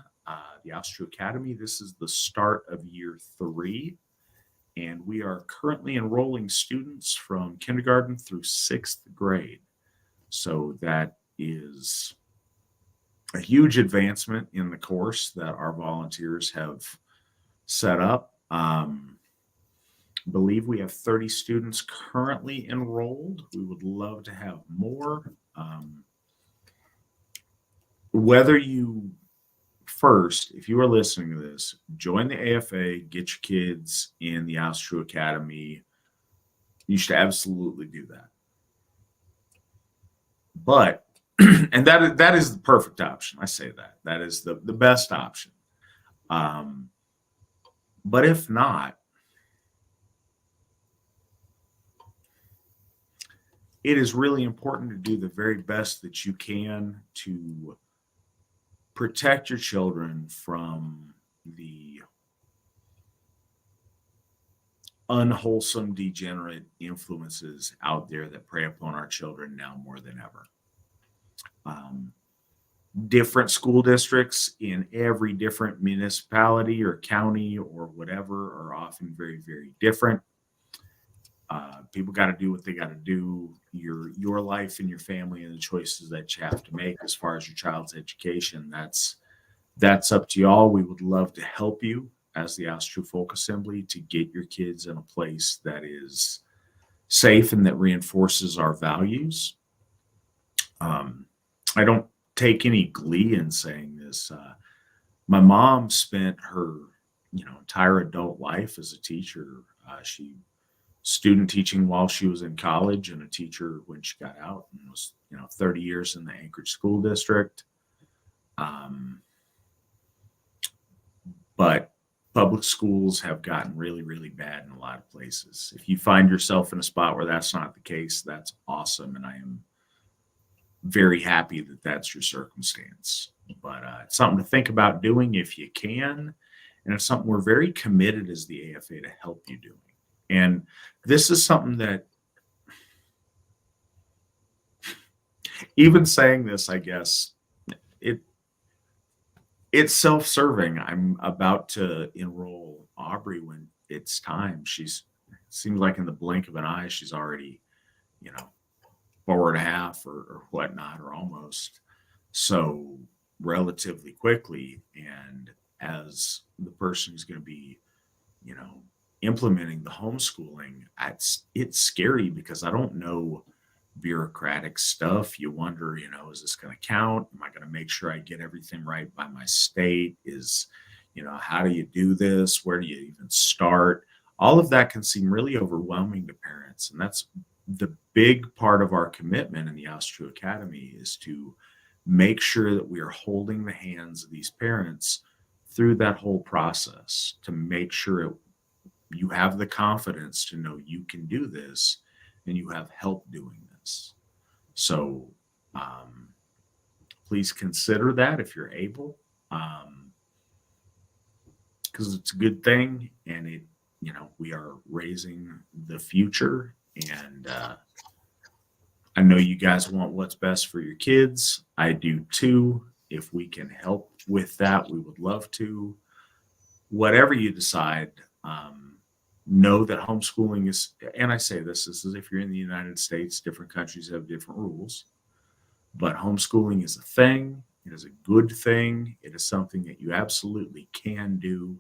The Asatru Academy, this is the start of year 3. And we are currently enrolling students from kindergarten through 6th grade. So that is a huge advancement in the course that our volunteers have set up. I believe we have 30 students currently enrolled. We would love to have more. Whether you first, if you are listening to this, join the AFA, get your kids in the Asatru Academy. You should absolutely do that. But and that is the perfect option. I say that is the best option. But if not, it is really important to do the very best that you can to protect your children from the unwholesome, degenerate influences out there that prey upon our children now more than ever. Different school districts in every different municipality or county or whatever are often very, very different. People got to do what they got to do. Your life and your family and the choices that you have to make as far as your child's education, that's up to y'all. We would love to help you as the Asatru Folk Assembly to get your kids in a place that is safe and that reinforces our values. I don't take any glee in saying this. My mom spent her, entire adult life as a teacher. She student teaching while she was in college and a teacher when she got out, and was 30 years in the Anchorage School District. But public schools have gotten really, really bad in a lot of places. If you find yourself in a spot where that's not the case, that's awesome, and I am very happy that that's your circumstance. But it's something to think about doing if you can, and it's something we're very committed as the AFA to help you doing. And this is something that, even saying this, I guess, it's self-serving. I'm about to enroll Aubrey when it's time. It seems like in the blink of an eye, she's already, 4.5 or whatnot, or almost. So relatively quickly. And as the person who's going to be, implementing the homeschooling, it's scary because I don't know bureaucratic stuff. You wonder, is this going to count? Am I going to make sure I get everything right by my state? How do you do this? Where do you even start? All of that can seem really overwhelming to parents. And that's the big part of our commitment in the Asatru Academy, is to make sure that we are holding the hands of these parents through that whole process, to make sure you have the confidence to know you can do this and you have help doing this. So please consider that if you're able, because it's a good thing, and we are raising the future, and I know you guys want what's best for your kids. I do too. If we can help with that, we would love to. Whatever you decide, know that homeschooling is, and I say this is if you're in the United States, different countries have different rules, but homeschooling is a thing. It is a good thing. It is something that you absolutely can do,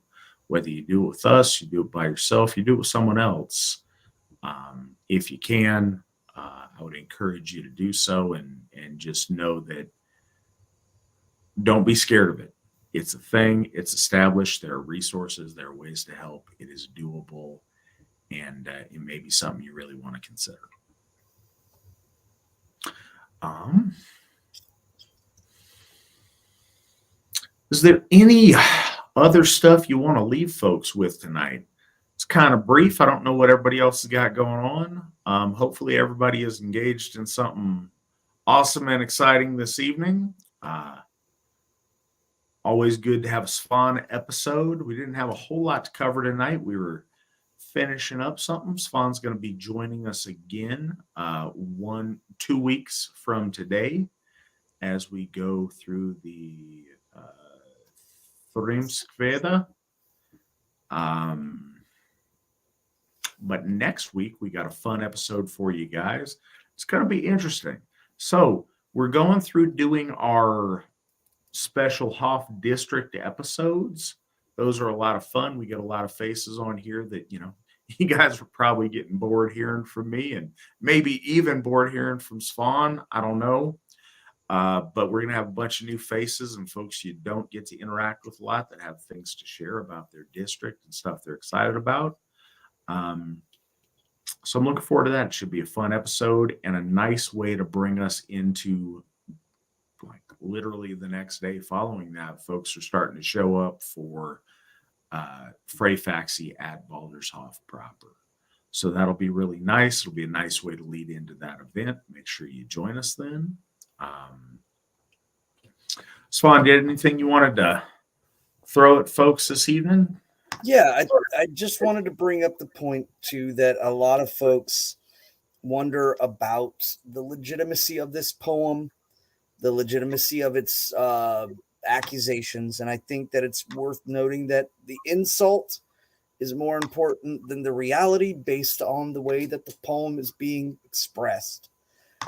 whether you do it with us, you do it by yourself, you do it with someone else. If you can, I would encourage you to do so, and just know that don't be scared of it. It's a thing. It's established. There are resources. There are ways to help. It is doable, and it may be something you really want to consider. Is there any other stuff you want to leave folks with tonight? It's kind of brief. I don't know what everybody else has got going on. Hopefully everybody is engaged in something awesome and exciting this evening. Always good to have a Svan episode. We didn't have a whole lot to cover tonight. We were finishing up something. Svan's going to be joining us again 2 weeks from today as we go through the Thrimskveda. But next week, we got a fun episode for you guys. It's going to be interesting. So we're going through doing our special Hof District episodes. Those are a lot of fun. We get a lot of faces on here that, you guys are probably getting bored hearing from me, and maybe even bored hearing from Svan. I don't know. But we're going to have a bunch of new faces and folks you don't get to interact with a lot that have things to share about their district and stuff they're excited about. So I'm looking forward to that. It should be a fun episode and a nice way to bring us into like literally the next day following that. Folks are starting to show up for Frey faxi at Baldershof proper. So that'll be really nice. It'll be a nice way to lead into that event. Make sure you join us then. Svan, did anything you wanted to throw at folks this evening? Yeah, I just wanted to bring up the point too that a lot of folks wonder about the legitimacy of this poem, the legitimacy of its accusations, and I think that it's worth noting that the insult is more important than the reality based on the way that the poem is being expressed.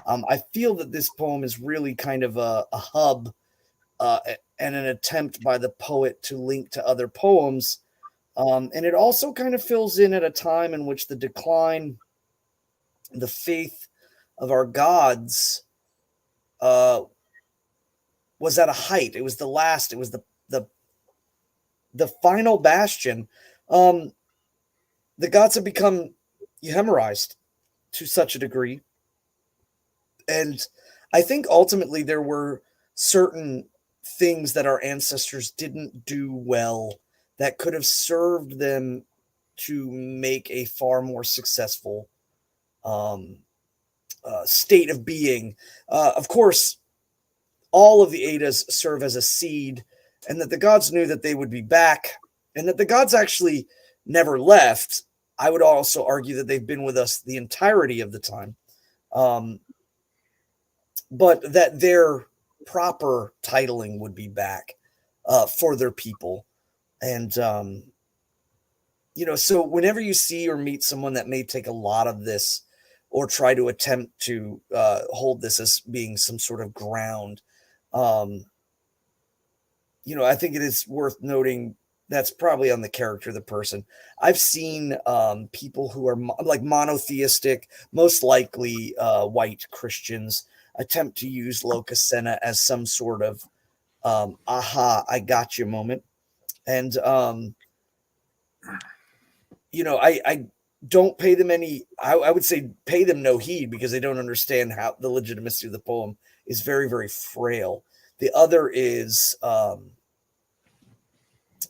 I feel that this poem is really kind of a hub and an attempt by the poet to link to other poems. And it also kind of fills in at a time in which the decline, the faith of our gods was at a height. It was the last, it was the final bastion. The gods have become euhemerized to such a degree. And I think ultimately there were certain things that our ancestors didn't do well that could have served them to make a far more successful state of being. Of course, all of the Eddas serve as a seed, and that the gods knew that they would be back, and that the gods actually never left. I would also argue that they've been with us the entirety of the time, but that their proper titling would be back for their people. And, so whenever you see or meet someone that may take a lot of this or try to attempt to hold this as being some sort of ground, I think it is worth noting that's probably on the character of the person. I've seen people who are like monotheistic, most likely white Christians, attempt to use Lokasenna as some sort of aha, I got you moment. And, I don't pay them I would say pay them no heed because they don't understand how the legitimacy of the poem is very, very frail. The other is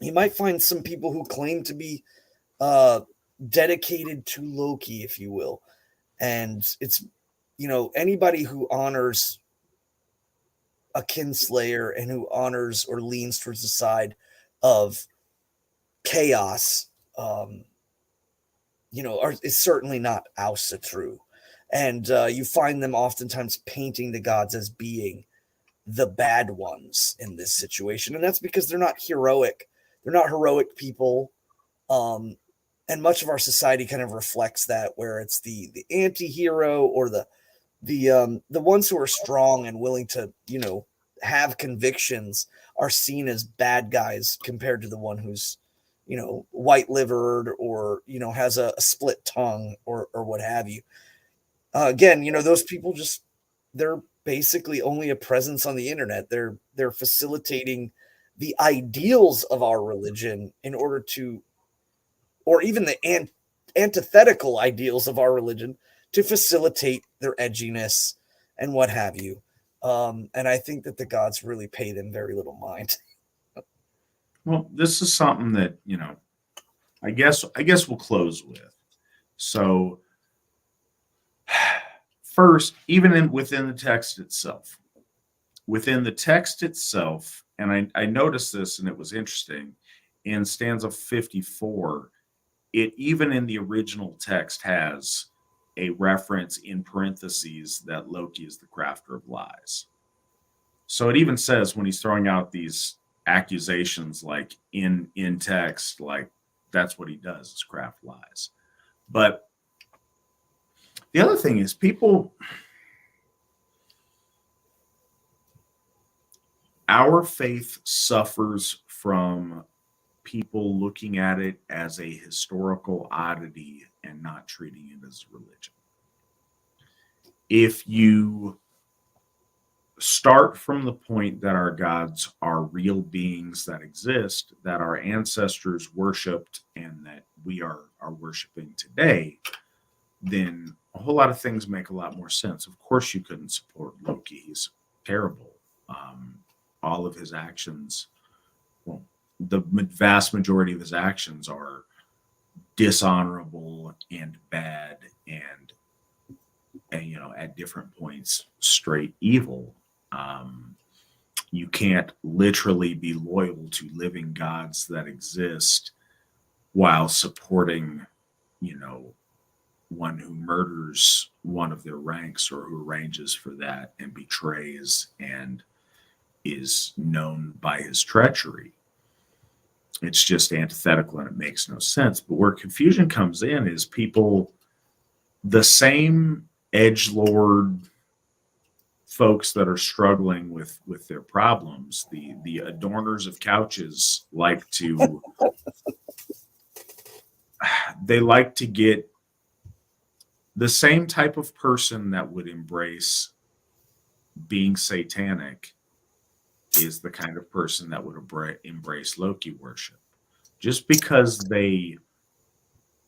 you might find some people who claim to be dedicated to Loki, if you will. And it's, anybody who honors a kinslayer and who honors or leans towards the side of chaos, is certainly not Asatru. And you find them oftentimes painting the gods as being the bad ones in this situation. And that's because they're not heroic. They're not heroic people. And much of our society kind of reflects that, where it's the anti-hero or the ones who are strong and willing to, have convictions are seen as bad guys compared to the one who's, white livered or, has a split tongue or what have you. Again, those people they're basically only a presence on the internet. They're facilitating the ideals of our religion in order to, or even the antithetical ideals of our religion to facilitate their edginess and what have you. And I think that the gods really pay them very little mind. Well, this is something that, I guess we'll close with. So first, even within the text itself, and I noticed this and it was interesting, in stanza 54, it even in the original text has a reference in parentheses that Loki is the crafter of lies. So it even says when he's throwing out these accusations, like in text, like that's what he does, is craft lies. But the other thing is our faith suffers from people looking at it as a historical oddity and not treating it as a religion. If you start from the point that our gods are real beings that exist, that our ancestors worshipped, and that we are worshiping today, then a whole lot of things make a lot more sense. Of course, you couldn't support Loki. He's terrible. All of his actions, well, the vast majority of his actions are dishonorable and bad and at different points, straight evil. You can't literally be loyal to living gods that exist while supporting, one who murders one of their ranks or who arranges for that and betrays and is known by his treachery. It's just antithetical and it makes no sense. But where confusion comes in is people, the same edgelord folks that are struggling with their problems, the adorners of couches like to get the same type of person that would embrace being satanic is the kind of person that would embrace Loki worship. Just because they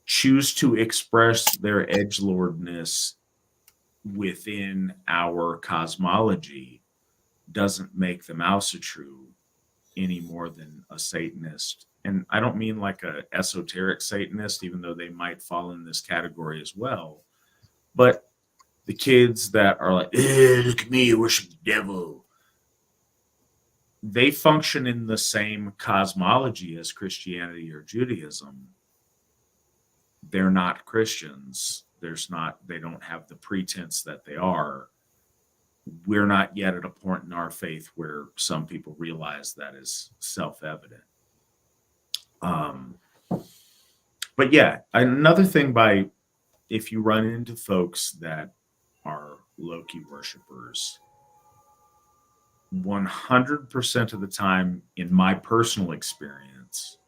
choose to express their edgelordness within our cosmology doesn't make them Asatru any more than a Satanist. And I don't mean like a esoteric Satanist, even though they might fall in this category as well. But the kids that are like, look at me, I worship the devil. They function in the same cosmology as Christianity or Judaism. They're not Christians. They don't have the pretense that they are. We're not yet at a point in our faith where some people realize that is self-evident. But yeah, another thing if you run into folks that are Loki worshipers, 100% of the time, in my personal experience,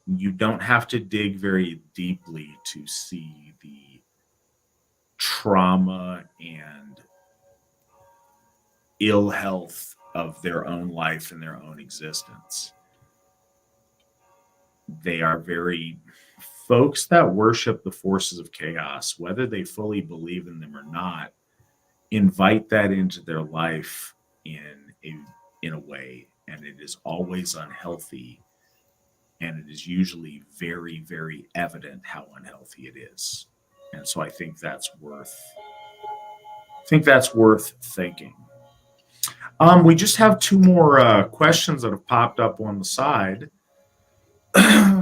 you don't have to dig very deeply to see the trauma and ill health of their own life and their own existence. They are folks that worship the forces of chaos, whether they fully believe in them or not, invite that into their life in a way, and it is always unhealthy, and it is usually very, very evident how unhealthy it is. And so I think that's worth thinking. We just have two more questions that have popped up on the side.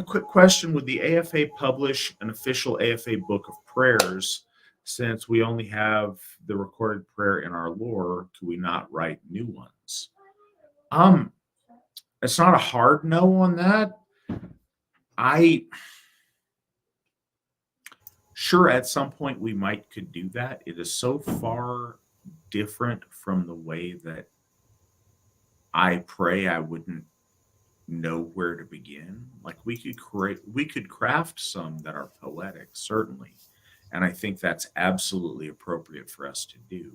Quick question: would the AFA publish an official AFA book of prayers? Since we only have the recorded prayer in our lore, could we not write new ones? It's not a hard no on that. Sure, at some point we could do that. It is so far different from the way that I pray. I wouldn't know where to begin. Like we could craft some that are poetic, certainly. And I think that's absolutely appropriate for us to do.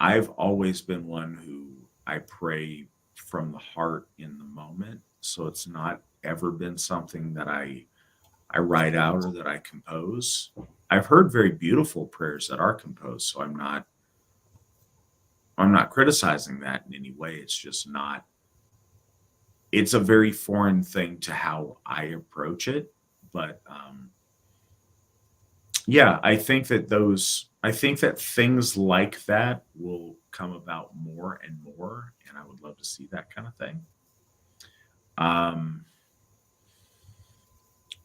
I've always been one who I pray from the heart in the moment. So it's not ever been something that I write out or that I compose. I've heard very beautiful prayers that are composed, so I'm not criticizing that in any way. It's just not, it's a very foreign thing to how I approach it. But yeah, I think that things like that will come about more and more, and I would love to see that kind of thing.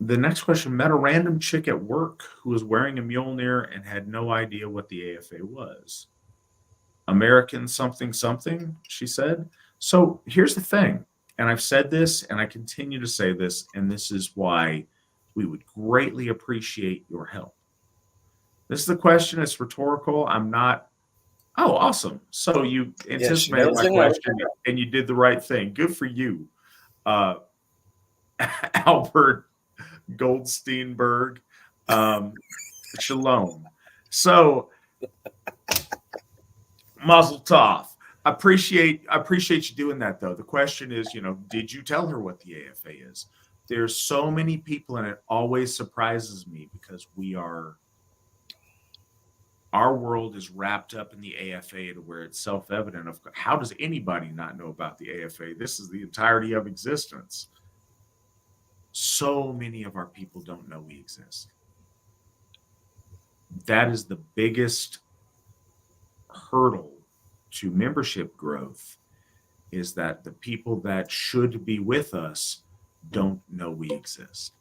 The next question: met a random chick at work who was wearing a Mjolnir and had no idea what the AFA was. American something something, she said. So here's the thing, and I've said this and I continue to say this, and this is why we would greatly appreciate your help. This is the question. It's rhetorical. I'm not. Oh, awesome. So you anticipated my question and you did the right thing. Good for you. Albert Goldsteinberg. Shalom. So Mazel tov. I appreciate you doing that, though. The question is, did you tell her what the AFA is? there's so many people, and it always surprises me because our world is wrapped up in the AFA to where it's self-evident of how does anybody not know about the AFA? This is the entirety of existence. So many of our people don't know we exist. That is the biggest hurdle to membership growth, is that the people that should be with us don't know we exist.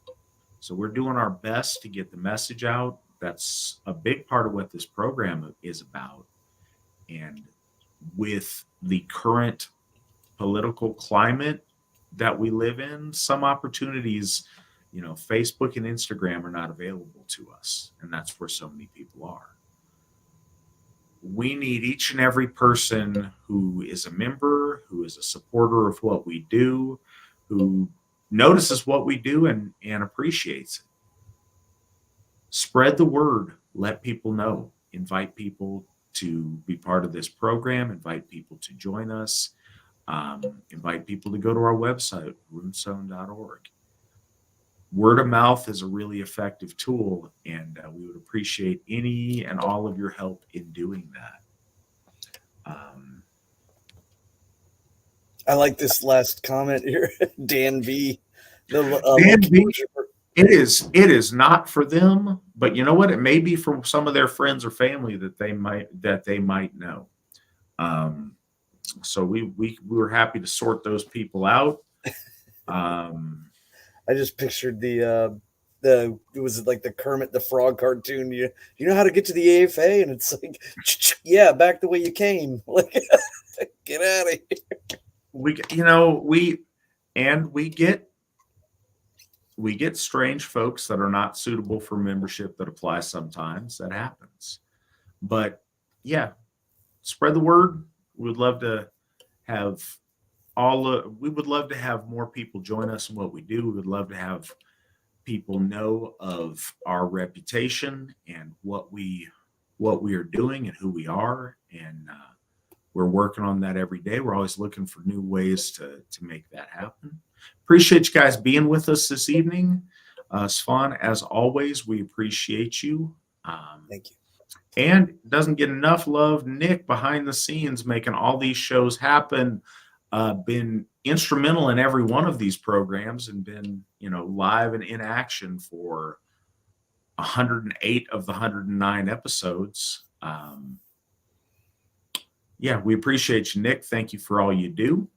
So we're doing our best to get the message out. That's a big part of what this program is about. And with the current political climate that we live in, some opportunities, Facebook and Instagram are not available to us. And that's where so many people are. We need each and every person who is a member, who is a supporter of what we do, who notices what we do and appreciates it. Spread the word. Let people know. Invite people to be part of this program. Invite people to join us. Invite people to go to our website, runestone.org. Word of mouth is a really effective tool, and we would appreciate any and all of your help in doing that. I like this last comment here. Dan V. Dan V. It is not for them, but you know what? It may be for some of their friends or family that they might know. So we were happy to sort those people out. I just pictured it was like the Kermit the Frog cartoon. You know how to get to the AFA, and it's like, yeah, back the way you came. Like, get out of here. We get strange folks that are not suitable for membership that apply sometimes. That happens. But yeah, spread the word. We would love to have more people join us in what we do. We would love to have people know of our reputation and what we are doing and who we are. And we're working on that every day. We're always looking for new ways to make that happen. Appreciate you guys being with us this evening. Svan, as always, we appreciate you. Thank you. And doesn't get enough love, Nick, behind the scenes, making all these shows happen. Been instrumental in every one of these programs and been, live and in action for 108 of the 109 episodes. Yeah, we appreciate you, Nick. Thank you for all you do.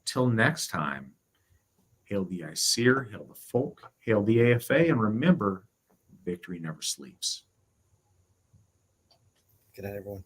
Till next time, hail the Aesir, hail the folk, hail the AFA, and remember, victory never sleeps. Good night, everyone.